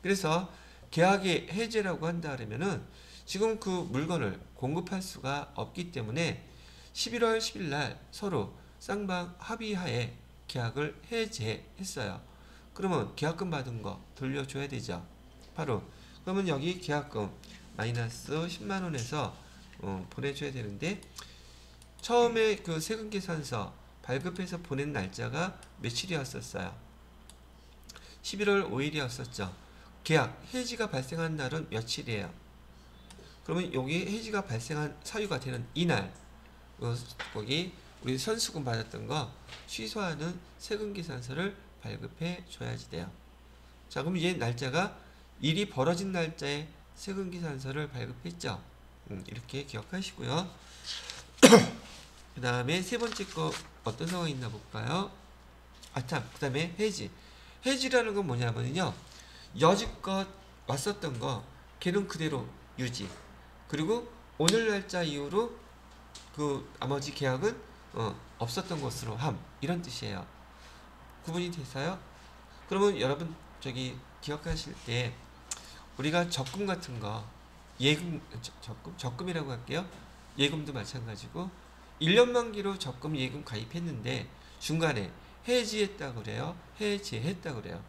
그래서 계약의 해제라고 한다 그러면은 지금 그 물건을 공급할 수가 없기 때문에 11월 10일 날 서로 쌍방 합의하에 계약을 해제했어요. 그러면 계약금 받은 거 돌려줘야 되죠. 바로 그러면 여기 계약금 마이너스 10만 원에서 보내줘야 되는데, 처음에 그 세금계산서 발급해서 보낸 날짜가 며칠이었었어요? 11월 5일이었었죠. 계약 해지가 발생한 날은 며칠이에요? 그러면 여기 해지가 발생한 사유가 되는 이날, 거기 우리 선수금 받았던 거 취소하는 세금계산서를 발급해 줘야지 돼요. 자, 그럼 얘 날짜가 일이 벌어진 날짜에 세금계산서를 발급했죠. 이렇게 기억하시고요. 그 다음에 세 번째 거 어떤 상황이 있나 볼까요? 참, 그 다음에 해지. 해지라는 건 뭐냐면요, 여지껏 왔었던 거 걔는 그대로 유지. 그리고 오늘 날짜 이후로 그 나머지 계약은 없었던 것으로 함, 이런 뜻이에요. 구분이 돼서요. 그러면 여러분 저기 기억하실 때 우리가 적금 같은 거, 예금, 적금이라고 할게요. 예금도 마찬가지고 1년 만기로 적금 예금 가입했는데 중간에 해지했다 그래요? 해제했다 그래요?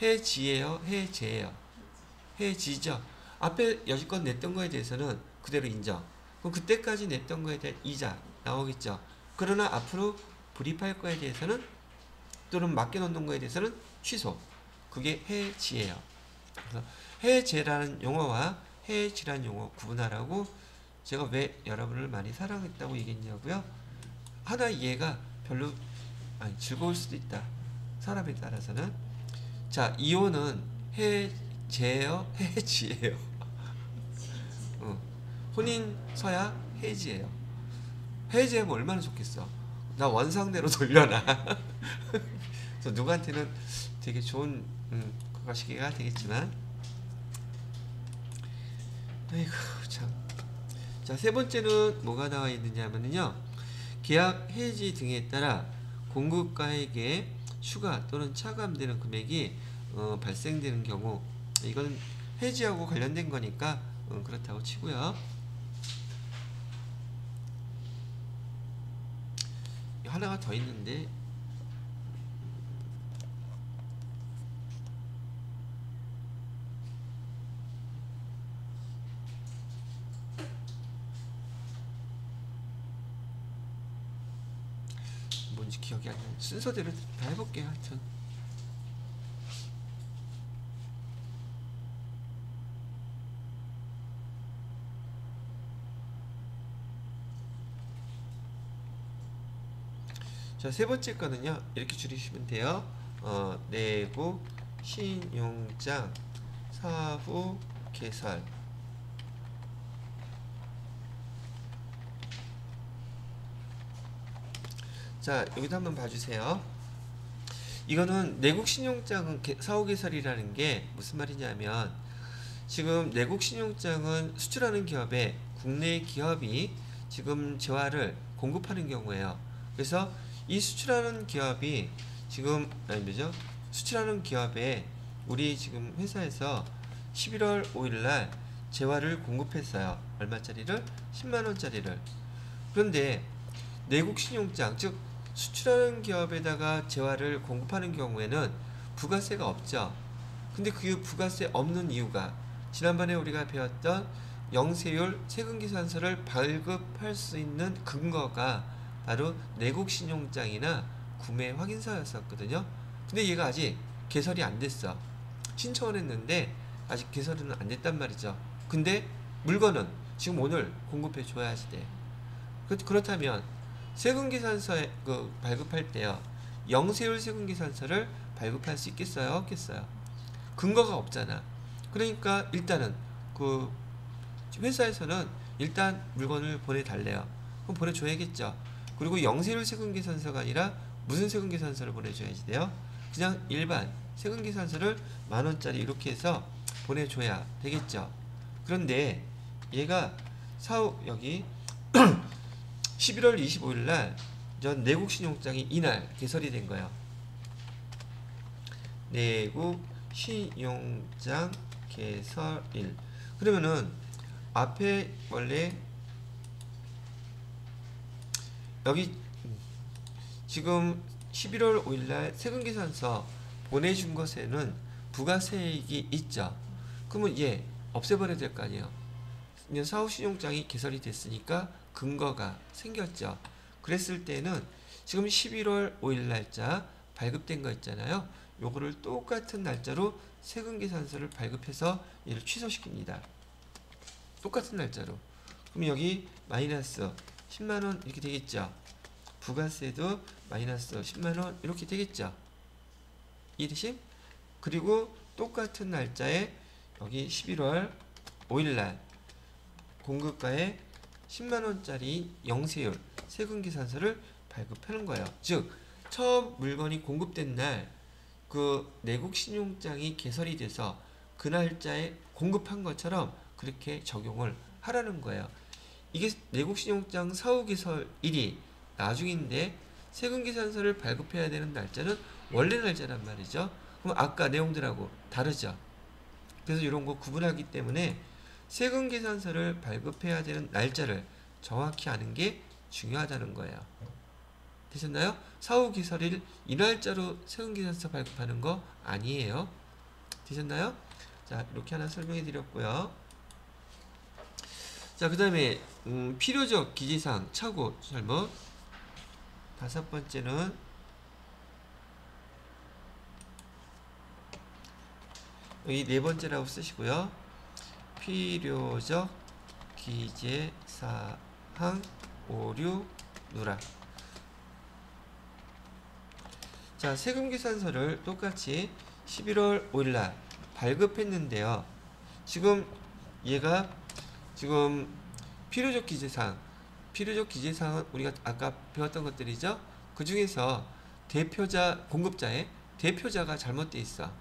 해지예요? 해제예요? 해지죠. 앞에 여지껏 냈던 거에 대해서는 그대로 인정. 그럼 그때까지 냈던 거에 대한 이자 나오겠죠. 그러나 앞으로 불입할 거에 대해서는, 또는 맡겨놓는 거에 대해서는 취소. 그게 해지예요. 그래서 해제라는 용어와 해지라는 용어 구분하라고 제가 왜 여러분을 많이 사랑했다고 얘기했냐고요. 하나 이해가 별로 즐거울 수도 있다, 사람에 따라서는. 자, 이혼은 해제예요? 해지예요? 혼인 서약 해지예요. 해지하면 얼마나 좋겠어. 나 원상대로 돌려놔. 그래서 누구한테는 되게 좋은 그거 시기가 되겠지만, 아이고 참. 자, 세 번째는 뭐가 나와 있느냐면요, 계약 해지 등에 따라 공급가에게 추가 또는 차감되는 금액이 발생되는 경우, 이건 해지하고 관련된 거니까 그렇다고 치고요. 하나가 더 있는데, 뭔지 기억이 안 나요. 순서대로 다 해볼게요. 하여튼 자, 세 번째 거는요, 이렇게 줄이시면 돼요. 내고 신용장 사후 개설. 자, 여기도 한번 봐주세요. 이거는 내국 신용장은 사후 개설이라는 게 무슨 말이냐면, 지금 내국 신용장은 수출하는 기업에 국내 기업이 지금 재화를 공급하는 경우에요. 그래서 이 수출하는 기업이 지금 뭐죠? 수출하는 기업에 우리 지금 회사에서 11월 5일날 재화를 공급했어요. 얼마짜리를? 10만원짜리를. 그런데 내국 신용장, 즉 수출하는 기업에다가 재화를 공급하는 경우에는 부가세가 없죠. 근데 그 부가세 없는 이유가, 지난번에 우리가 배웠던 영세율 세금계산서를 발급할 수 있는 근거가 바로 내국신용장이나 구매 확인서였었거든요. 근데 얘가 아직 개설이 안 됐어. 신청을 했는데 아직 개설은 안 됐단 말이죠. 근데 물건은 지금 오늘 공급해 줘야지 돼. 그렇다면 세금계산서에 발급할 때요, 영세율 세금계산서를 발급할 수 있겠어요? 없겠어요? 근거가 없잖아. 그러니까 일단은 그 회사에서는 일단 물건을 보내달래요. 그럼 보내줘야겠죠. 그리고 영세율 세금계산서가 아니라 무슨 세금계산서를 보내줘야지 돼요? 그냥 일반 세금계산서를 10,000원짜리 이렇게 해서 보내줘야 되겠죠. 그런데 얘가 여기 11월 25일 날 전 내국신용장이 이날 개설이 된 거예요. 내국신용장 개설일. 그러면은 앞에 원래 여기 지금 11월 5일날 세금계산서 보내준 것에는 부가세액이 있죠. 그러면 얘 없애버려야 될 거 아니에요. 사후신용장이 개설이 됐으니까 근거가 생겼죠. 그랬을 때는 지금 11월 5일 날짜 발급된 거 있잖아요. 요거를 똑같은 날짜로 세금계산서를 발급해서 얘를 취소시킵니다. 똑같은 날짜로. 그럼 여기 마이너스 10만원 이렇게 되겠죠. 부가세도 마이너스 10만원 이렇게 되겠죠. 이해되심? 그리고 똑같은 날짜에 여기 11월 5일날 공급가에 10만원짜리 영세율 세금계산서를 발급하는 거예요. 즉 처음 물건이 공급된 날 그 내국신용장이 개설이 돼서 그 날짜에 공급한 것처럼 그렇게 적용을 하라는 거예요. 이게 내국신용장 사후개설일이 나중인데 세금계산서를 발급해야 되는 날짜는 원래 날짜란 말이죠. 그럼 아까 내용들하고 다르죠. 그래서 이런 거 구분하기 때문에 세금계산서를 발급해야 되는 날짜를 정확히 아는 게 중요하다는 거예요. 되셨나요? 사후개설일 이 날짜로 세금계산서 발급하는 거 아니에요. 되셨나요? 자, 이렇게 하나 설명해 드렸고요. 자, 그 다음에 필요적 기재사항 차고 잘못. 5번째는 여기 4번째라고 쓰시고요. 필요적 기재사항 오류 누락. 자, 세금계산서를 똑같이 11월 5일날 발급했는데요. 지금 얘가 지금 필요적 기재사항은 우리가 아까 배웠던 것들이죠. 그 중에서 대표자, 공급자의 대표자가 잘못되어 있어.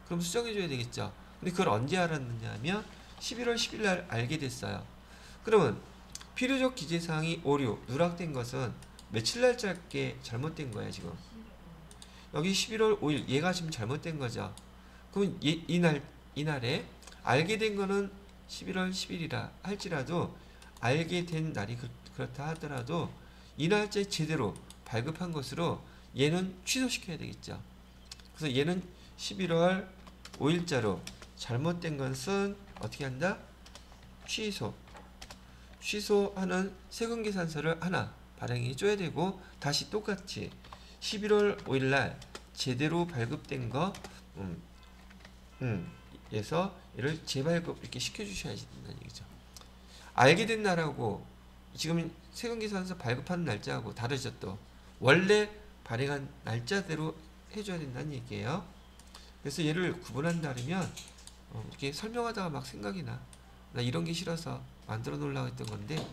그럼 수정해줘야 되겠죠. 근데 그걸 언제 알았느냐 하면 11월 10일날 알게 됐어요. 그러면 필요적 기재사항이 오류, 누락된 것은 며칠 날짜께 잘못된 거예요, 지금. 여기 11월 5일, 얘가 지금 잘못된 거죠. 그럼 이날에 알게 된 거는 11월 10일이라 할지라도 알게 된 날이 그렇다 하더라도 이 날짜에 제대로 발급한 것으로 얘는 취소시켜야 되겠죠. 그래서 얘는 11월 5일자로 잘못된 것은 어떻게 한다? 취소하는 세금계산서를 하나 발행해 줘야 되고, 다시 똑같이 11월 5일날 제대로 발급된 거 에서 얘를 재발급 이렇게 시켜주셔야 된다는 얘기죠. 알게 된 날하고 지금 세금계산서 발급하는 날짜하고 다르죠. 또 원래 발행한 날짜대로 해줘야 된다는 얘기예요. 그래서 얘를 구분한다면 이렇게 설명하다가 막 생각이 나 이런 게 싫어서 만들어 놓으려고 했던 건데,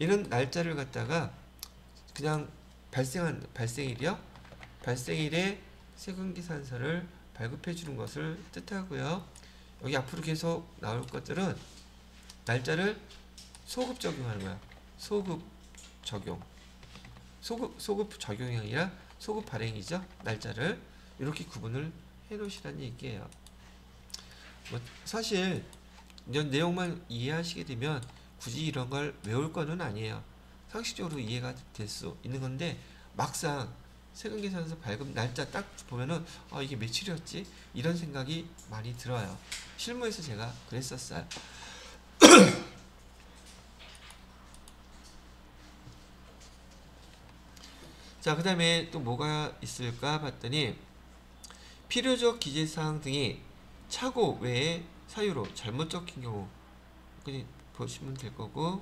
얘는 날짜를 갖다가 그냥 발생일이요. 발생일에 세금계산서를 발급해 주는 것을 뜻하고요. 여기 앞으로 계속 나올 것들은 날짜를 소급 적용하는 거야. 소급 적용이 아니라 소급 발행이죠. 날짜를 이렇게 구분을 해 놓으시라는 얘기예요. 사실 이런 내용만 이해하시게 되면 굳이 이런 걸 외울 거는 아니에요. 상식적으로 이해가 될 수 있는 건데, 막상 세금계산서 발급 날짜 딱 보면은 이게 며칠이었지? 이런 생각이 많이 들어요. 실무에서 제가 그랬었어요. 자, 그 다음에 또 뭐가 있을까 봤더니 필요적 기재사항 등이 착오 외의 사유로 잘못 적힌 경우 그냥 보시면 될 거고,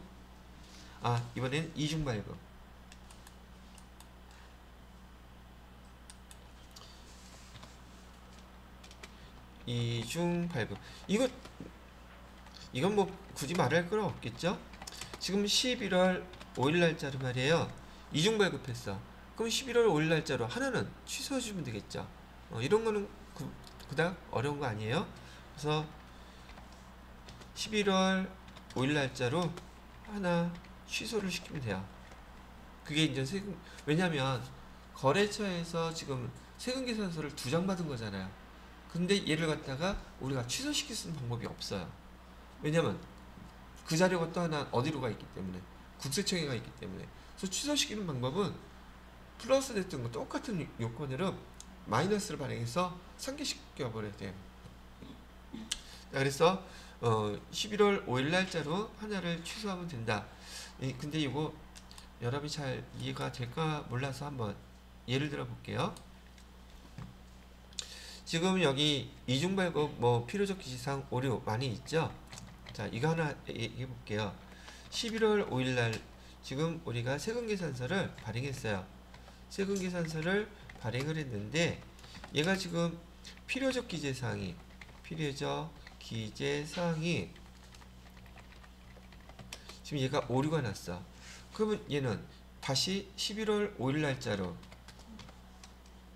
아, 이번엔 이중 발급. 이중 발급. 이건 뭐 굳이 말할 건 없겠죠? 지금 11월 5일 날짜로 말이에요. 이중 발급했어. 그럼 11월 5일 날짜로 하나는 취소해주면 되겠죠. 이런 거는 그닥 어려운 거 아니에요. 그래서 11월 5일 날짜로 하나 취소를 시키면 돼요. 그게 이제 세금, 왜냐면 거래처에서 지금 세금계산서를 2장 받은 거잖아요. 근데 얘를 갖다가 우리가 취소시킬 수 있는 방법이 없어요. 왜냐면 그 자료가 또 하나 어디로 가 있기 때문에, 국세청에 가 있기 때문에. 그래서 취소시키는 방법은 플러스 됐던 거 똑같은 요건으로 마이너스를 발행해서 상기시켜 버려야 돼요. 그래서 11월 5일 날짜로 하나를 취소하면 된다. 근데 이거 여러분이 잘 이해가 될까 몰라서 한번 예를 들어 볼게요. 지금 여기 이중 발급 뭐 필요적 기재사항 오류 많이 있죠. 자, 이거 하나 얘기해 볼게요. 11월 5일 날 지금 우리가 세금계산서를 발행했어요. 세금계산서를 발행을 했는데 얘가 지금 필요적 기재사항이 지금 얘가 오류가 났어. 그러면 얘는 다시 11월 5일 날짜로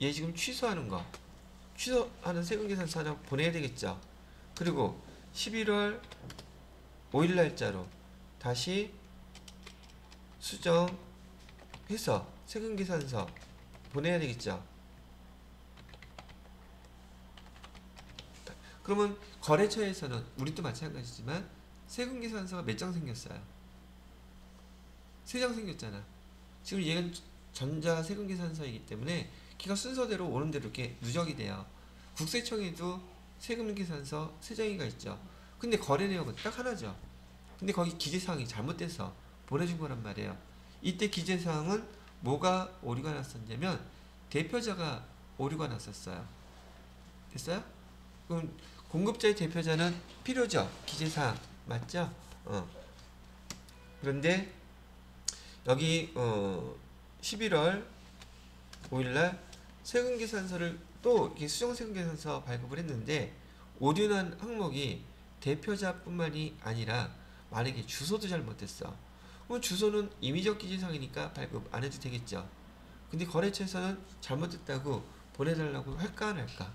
얘 지금 취소하는 세금계산서 하나 보내야 되겠죠. 그리고 11월 5일 날짜로 다시 수정해서 세금계산서 보내야 되겠죠. 그러면 거래처에서는 우리도 마찬가지지만 세금계산서가 몇 장 생겼어요? 3장 생겼잖아. 지금 얘는 전자세금계산서이기 때문에 걔가 순서대로 오는 대로 이렇게 누적이 돼요. 국세청에도 세금계산서 3장이가 있죠. 근데 거래 내역은 딱 하나죠. 근데 거기 기재사항이 잘못돼서 보내준 거란 말이에요. 이때 기재사항은 뭐가 오류가 났었냐면 대표자가 오류가 났었어요. 됐어요? 그럼 공급자의 대표자는 필요죠. 기재사항 맞죠? 그런데 여기 11월 5일날 세금계산서를 또 이렇게 수정세금계산서 발급을 했는데 오류난 항목이 대표자뿐만이 아니라 만약에 주소도 잘못했어. 그럼 주소는 임의적 기재사항이니까 발급 안 해도 되겠죠. 근데 거래처에서는 잘못됐다고 보내달라고 할까 안 할까?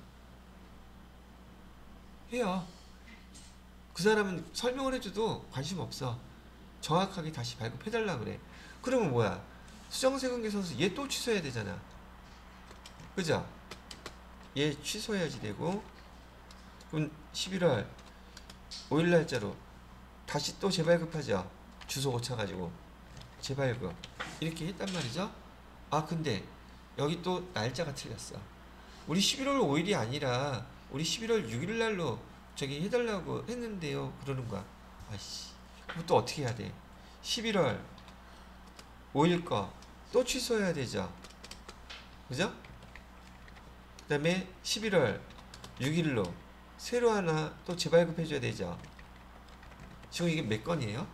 해요. 그 사람은 설명을 해줘도 관심 없어. 정확하게 다시 발급해달라 그래. 그러면 뭐야? 수정세금계산서 얘 또 취소해야 되잖아. 그죠? 얘 취소해야지 되고, 그럼 11월 5일 날짜로 다시 또 재발급하죠. 주소 고쳐가지고 재발급 이렇게 했단 말이죠. 아, 근데 여기 또 날짜가 틀렸어. 우리 11월 5일이 아니라 우리 11월 6일 날로 저기 해달라고 했는데요. 그러는 거야. 아이씨, 그럼 또 어떻게 해야 돼? 11월 5일 거 또 취소해야 되죠. 그죠? 그 다음에 11월 6일로 새로 하나 또 재발급해줘야 되죠. 지금 이게 몇 건이에요?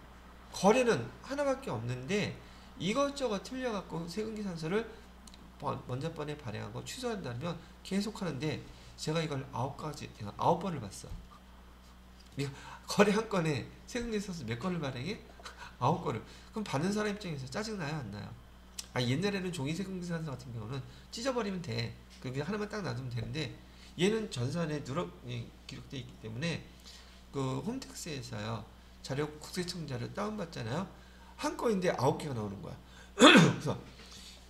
거래는 하나밖에 없는데 이것저것 틀려갖고 세금계산서를 먼저 번에 발행한 거 취소한다면 계속 하는데 제가 이걸 9번을 봤어. 거래 한 건에 세금계산서 몇 건을 발행해? 9건을. 그럼 받는 사람 입장에서 짜증나요, 안 나요? 옛날에는 종이 세금계산서 같은 경우는 찢어버리면 돼. 그게 하나만 딱 놔두면 되는데 얘는 전산에 기록되어 있기 때문에 그 홈택스에서요 자료 국세청 자료 다운받잖아요. 한 건인데 9개가 나오는 거야. 그래서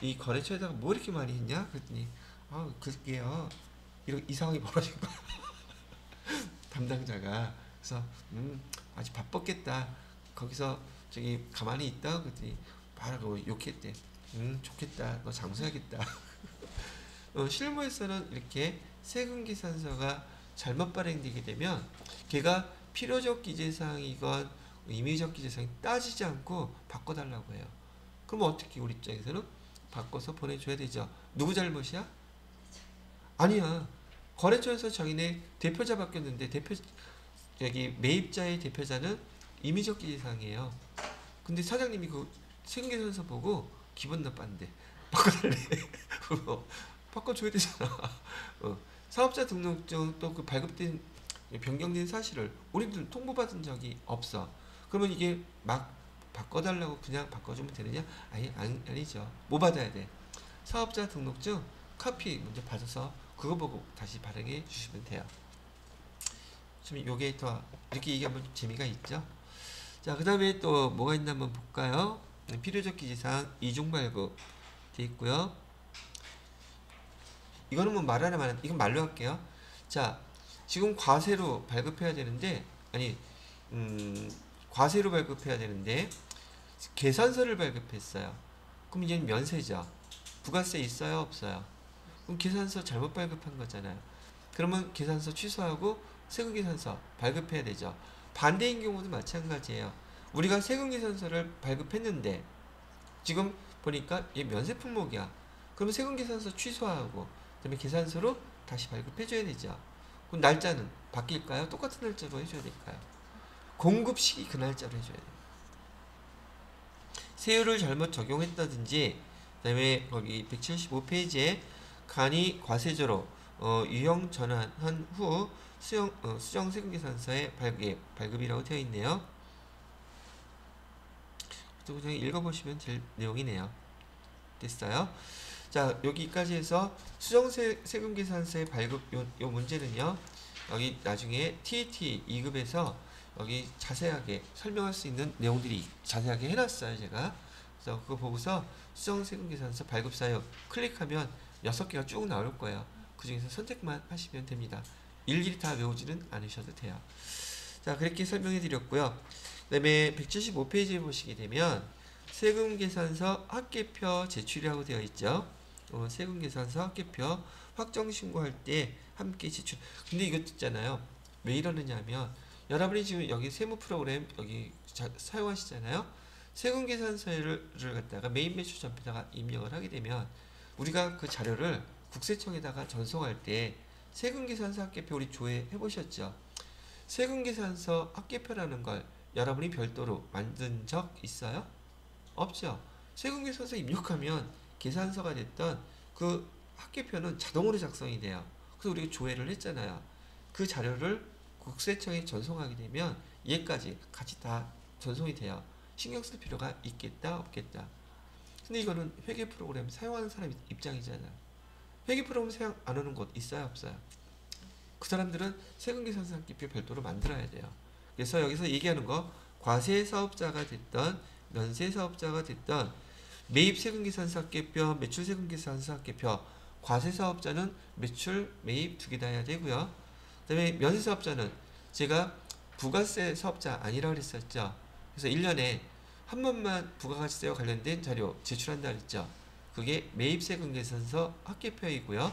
이 거래처에다가 뭐 이렇게 많이 했냐? 그랬더니 그게요 이 상황이 벌어진 거야. 담당자가. 그래서 아주 바빴겠다. 거기서 저기 가만히 있다. 그랬더니 바로 욕했대. 좋겠다. 너 장수하겠다. 실무에서는 이렇게 세금계산서가 잘못 발행되게 되면 걔가 필요적 기재사항이건 임의적 기재사항이 따지지 않고 바꿔달라고 해요. 그럼 어떻게 우리 입장에서는 바꿔서 보내줘야 되죠. 누구 잘못이야? 아니야. 거래처에서 자기네 대표자 바뀌었는데 여기 매입자의 대표자는 임의적 기재사항이에요. 근데 사장님이 그 세금계산서 보고 기분 나빴는데 바꿔달래. 바꿔줘야 되잖아. 사업자 등록증 또 그 발급된 변경된 사실을 우리들 통보받은 적이 없어. 그러면 이게 막 바꿔달라고 그냥 바꿔주면 되느냐? 아니죠. 뭐 받아야 돼? 사업자 등록증 카피 먼저 받아서 그거 보고 다시 발행해 주시면 돼요. 좀 요게 더 이렇게 얘기하면 재미가 있죠. 자, 그 다음에 또 뭐가 있나 한번 볼까요? 필요적 기재사항 이중 발급 돼 있고요. 이거는 뭐 말하나 말하나, 이건 말로 할게요. 자, 지금 과세로 발급해야 되는데, 과세로 발급해야 되는데 계산서를 발급했어요. 그럼 이제는 면세죠. 부가세 있어요, 없어요? 그럼 계산서 잘못 발급한 거잖아요. 그러면 계산서 취소하고 세금계산서 발급해야 되죠. 반대인 경우도 마찬가지예요. 우리가 세금계산서를 발급했는데 지금 보니까 얘 면세 품목이야. 그러면 세금계산서 취소하고 그다음에 계산서로 다시 발급해줘야 되죠. 그럼 날짜는 바뀔까요? 똑같은 날짜로 해줘야 될까요? 공급 시기 그 날짜로 해줘야 돼요. 세율을 잘못 적용했다든지 그다음에 거기 175페이지에 간이 과세제로 유형 전환한 후 수정 세금계산서의 발급이라고 되어 있네요. 그냥 읽어보시면 될 내용이네요. 됐어요? 자, 여기까지 해서 수정 세금계산서의 발급 요 문제는요. 여기 나중에 TET 2급에서 여기 자세하게 설명할 수 있는 내용들이 자세하게 해놨어요, 제가. 그래서 그거 보고서 수정 세금계산서 발급 사유 클릭하면 6개가 쭉 나올 거예요. 그 중에서 선택만 하시면 됩니다. 일일이 다 외우지는 않으셔도 돼요. 자, 그렇게 설명해 드렸고요. 그 다음에 175페이지에 보시게 되면 세금계산서 합계표 제출이라고 되어 있죠. 세금계산서 합계표 확정 신고할 때 함께 제출. 근데 이거 있잖아요. 왜 이러느냐 하면 여러분이 지금 여기 세무 프로그램 여기 사용하시잖아요. 세금계산서를 갖다가 메인 매출 전표에다가 입력을 하게 되면 우리가 그 자료를 국세청에다가 전송할 때 세금계산서 합계표 우리 조회해 보셨죠? 세금계산서 합계표라는 걸 여러분이 별도로 만든 적 있어요? 없죠. 세금계산서 입력하면 계산서가 됐던 그 합계표는 자동으로 작성이 돼요. 그래서 우리가 조회를 했잖아요. 그 자료를 국세청에 전송하게 되면 얘까지 같이 다 전송이 돼요. 신경 쓸 필요가 있겠다 없겠다. 근데 이거는 회계 프로그램 사용하는 사람 입장이잖아요. 회계 프로그램 사용 안 하는 곳 있어요 없어요? 그 사람들은 세금계산서 합계표 별도로 만들어야 돼요. 그래서 여기서 얘기하는 거 과세사업자가 됐던 면세사업자가 됐던 매입세금계산서 합계표, 매출세금계산서 합계표, 과세사업자는 매출, 매입 두 개 다 해야 되고요. 그 다음에 면세사업자는 제가 부가세 사업자 아니라고 그랬었죠. 그래서 1년에 한 번만 부가가치세와 관련된 자료 제출한다 그랬죠. 그게 매입세금계산서 합계표이고요.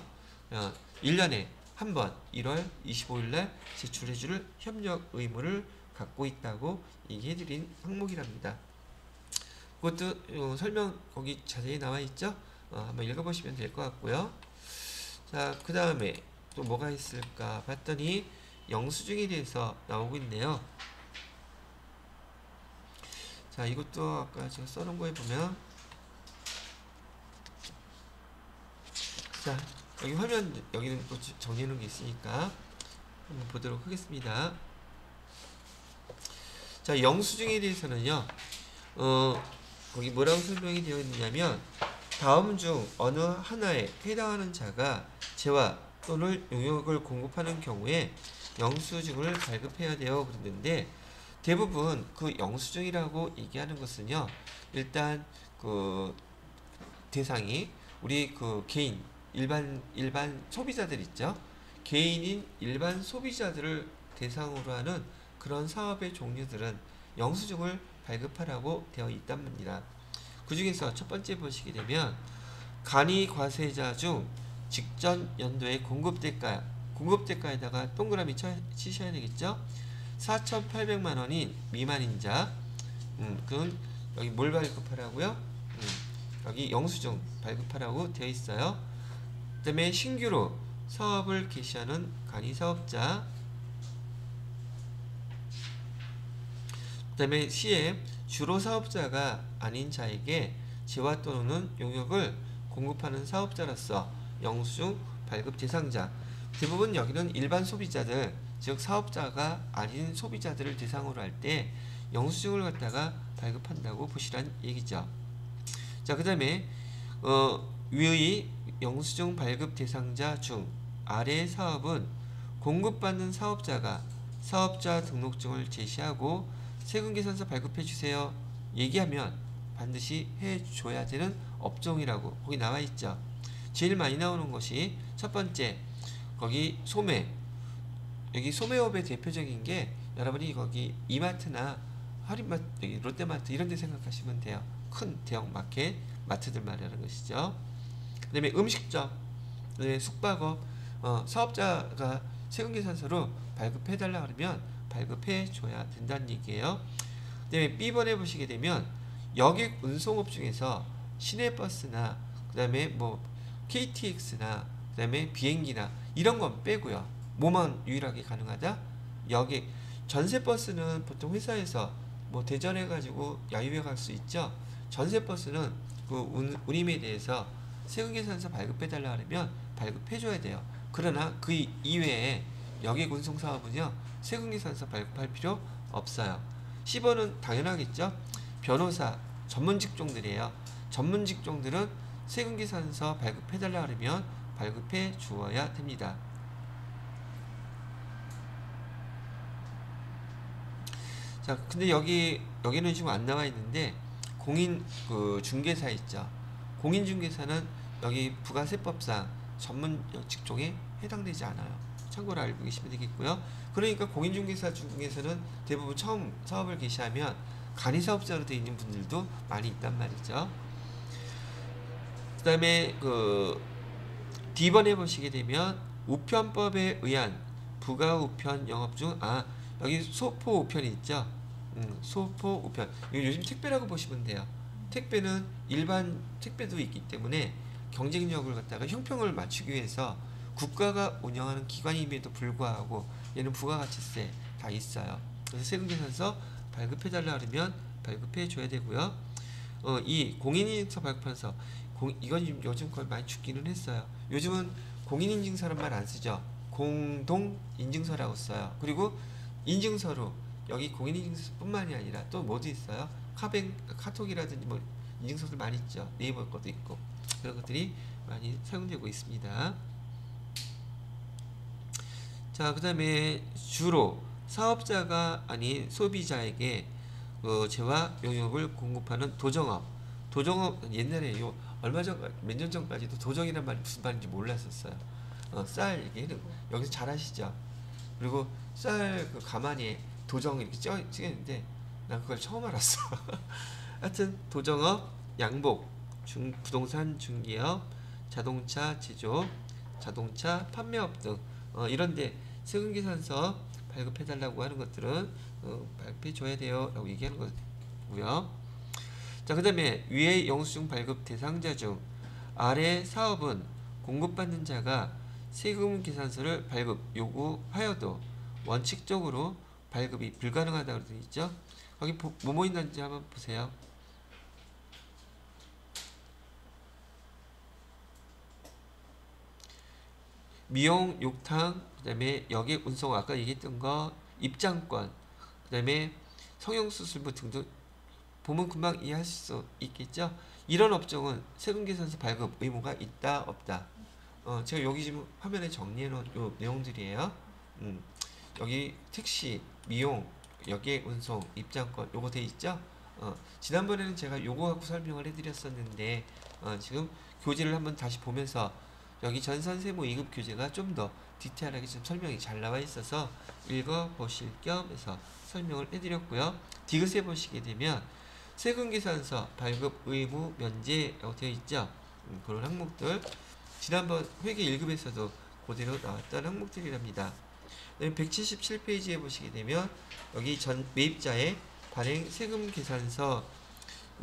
1년에 한 번 1월 25일날 제출해줄 협력 의무를 갖고 있다고 얘기해드린 항목이랍니다. 그것도 설명 거기 자세히 나와 있죠. 한번 읽어보시면 될 것 같고요. 자, 그 다음에 또 뭐가 있을까 봤더니 영수증에 대해서 나오고 있네요. 자, 이것도 아까 제가 써놓은 거에 보면 자, 여기 화면 여기는 또 정리해놓은 게 있으니까 한번 보도록 하겠습니다. 자, 영수증에 대해서는요. 거기 뭐라고 설명이 되어 있느냐면 다음 중 어느 하나에 해당하는 자가 재화 또는 용역을 공급하는 경우에 영수증을 발급해야 돼요 그랬는데 대부분 그 영수증이라고 얘기하는 것은요. 일단 그 대상이 우리 그 개인 일반 소비자들 있죠. 개인인 일반 소비자들을 대상으로 하는 그런 사업의 종류들은 영수증을 발급하라고 되어 있단 말입니다. 그 중에서 첫 번째 보시게 되면 간이 과세자 중 직전 연도의 공급대가에다가 동그라미 치셔야 되겠죠. 4,800만 원인 미만인 자, 그건 여기 뭘 발급하라고요? 여기 영수증 발급하라고 되어 있어요. 그 다음에 신규로 사업을 개시하는 간이사업자, 그 다음에 C에 주로 사업자가 아닌 자에게 재화 또는 용역을 공급하는 사업자로서 영수증 발급 대상자. 대부분 여기는 일반 소비자들, 즉 사업자가 아닌 소비자들을 대상으로 할 때 영수증을 갖다가 발급한다고 보시란 얘기죠. 자, 그 다음에 위의 영수증 발급 대상자 중 아래의 사업은 공급받는 사업자가 사업자 등록증을 제시하고 세금계산서 발급해주세요 얘기하면 반드시 해줘야 되는 업종이라고 거기 나와있죠. 제일 많이 나오는 것이 첫 번째, 거기 소매. 여기 소매업의 대표적인 게 여러분이 거기 이마트나 할인마트, 여기 롯데마트 이런 데 생각하시면 돼요. 큰 대형 마켓, 마트들 말하는 것이죠. 그 다음에 음식점, 그다음에 숙박업, 사업자가 세금계산서로 발급해달라 그러면 발급해줘야 된다는 얘기예요. 그 다음에 B번에 보시게 되면 여객 운송업 중에서 시내버스나 그 다음에 뭐 KTX나 그 다음에 비행기나 이런 건 빼고요. 뭐만 유일하게 가능하다? 여객, 전세버스는 보통 회사에서 뭐 대전해가지고 야유회 갈 수 있죠. 전세버스는 그 운임에 대해서 세금계산서 발급해달라 하면 발급해줘야 돼요. 그러나 그 이외에 여객 운송 사업은요, 세금계산서 발급할 필요 없어요. 10번은 당연하겠죠. 변호사, 전문 직종들이에요. 전문 직종들은 세금계산서 발급해달라 하면 발급해 주어야 됩니다. 자, 근데 여기는 지금 안 나와 있는데 공인 그 중개사 있죠. 공인중개사는 여기 부가세법상 전문 직종에 해당되지 않아요. 참고로 알고 계시면 되겠고요. 그러니까 공인중개사 중에서는 대부분 처음 사업을 개시하면 간이사업자로 되어 있는 분들도 많이 있단 말이죠. 그 다음에 그 D번에 보시게 되면 우편법에 의한 부가우편 영업 중 여기 소포우편이 있죠. 소포우편. 이거 요즘 택배라고 보시면 돼요. 택배는 일반 택배도 있기 때문에 경쟁력을 갖다가 형평을 맞추기 위해서 국가가 운영하는 기관임에도 불구하고 얘는 부가가치세 다 있어요. 그래서 세금계산서 발급해달라 그러면 발급해줘야 되고요. 이 공인인증서 발급하면서 이건 요즘 거의 많이 죽기는 했어요. 요즘은 공인인증서란 말 안 쓰죠. 공동인증서라고 써요. 그리고 인증서로 여기 공인인증서뿐만이 아니라 또 뭐도 있어요. 카톡이라든지 뭐 인증서들 많이 있죠. 네이버 것도 있고 그런 것들이 많이 사용되고 있습니다. 자, 그 다음에 주로 사업자가 아닌 소비자에게 재화 용역을 공급하는 도정업. 도정업 옛날에 몇 년 전까지도 도정이란 말이 무슨 말인지 몰랐었어요. 쌀 얘기는 여기서 잘 아시죠? 그리고 쌀 그 가마니에 도정 이렇게 찍었는데 난 그걸 처음 알았어. 하여튼 도정업, 양복, 부동산 중개업, 자동차 제조, 자동차 판매업 등 이런데 세금계산서 발급해달라고 하는 것들은 발급해줘야 돼요 라고 얘기하는 거고요. 자, 그 다음에 위의 영수증 발급 대상자 중 아래 사업은 공급받는 자가 세금계산서를 발급 요구하여도 원칙적으로 발급이 불가능하다고 되어 있죠. 거기 뭐뭐 있는지 한번 보세요. 미용, 욕탕, 그 다음에 여객 운송 아까 얘기했던 거, 입장권, 그 다음에 성형수술부 등등 보면 금방 이해할 수 있겠죠. 이런 업종은 세금계산서 발급 의무가 있다 없다. 제가 여기 지금 화면에 정리해 놓은 요 내용들이에요. 여기 택시, 미용, 여객 운송, 입장권 요거 돼 있죠. 지난번에는 제가 요거 갖고 설명을 해드렸었는데 지금 교재를 한번 다시 보면서 여기 전산세무 2급 교재가 좀 더 디테일하게 좀 설명이 잘 나와 있어서 읽어보실 겸 해서 설명을 해드렸고요. 디귿에 보시게 되면 세금계산서 발급 의무 면제라고 되어 있죠. 그런 항목들 지난번 회계 1급에서도 그대로 나왔던 항목들이랍니다. 177페이지에 보시게 되면 여기 매입자의 발행 세금계산서,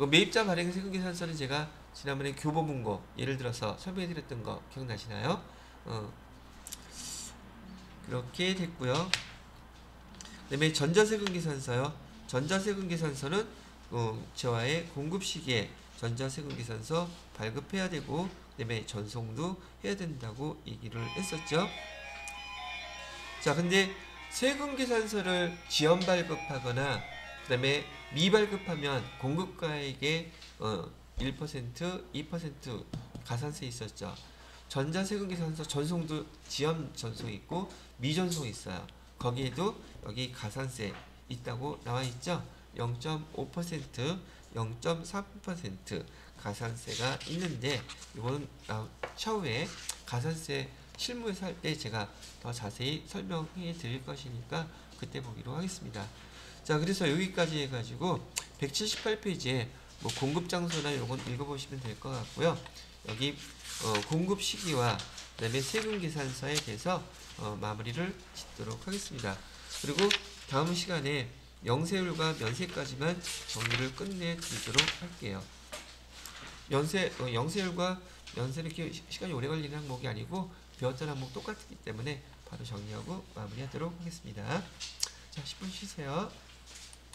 매입자 발행 세금계산서는 제가 지난번에 교보문고 예를 들어서 설명해드렸던 거 기억나시나요? 그렇게 됐고요. 그다음에 전자세금계산서요. 전자세금계산서는 저와의 공급 시기에 전자세금계산서 발급해야 되고 그다음에 전송도 해야 된다고 얘기를 했었죠. 자, 근데 세금계산서를 지연 발급하거나 그다음에 미발급하면 공급가액의 1%, 2% 가산세 있었죠. 전자세금계산서 전송도 지연 전송이 있고 미전송이 있어요. 거기에도 여기 가산세 있다고 나와 있죠. 0.5%, 0.3% 가산세가 있는데 이거는 차후에 가산세 실무에서 할 때 제가 더 자세히 설명해 드릴 것이니까 그때 보기로 하겠습니다. 자, 그래서 여기까지 해가지고 178페이지에 뭐 공급 장소나 이런 건 읽어보시면 될 것 같고요. 여기 공급 시기와 그다음에 세금 계산서에 대해서 마무리를 짓도록 하겠습니다. 그리고 다음 시간에 영세율과 면세까지만 정리를 끝내 드리도록 할게요. 영세율과 면세는 이렇게 시간이 오래 걸리는 항목이 아니고 배웠던 항목 똑같기 때문에 바로 정리하고 마무리하도록 하겠습니다. 자, 10분 쉬세요.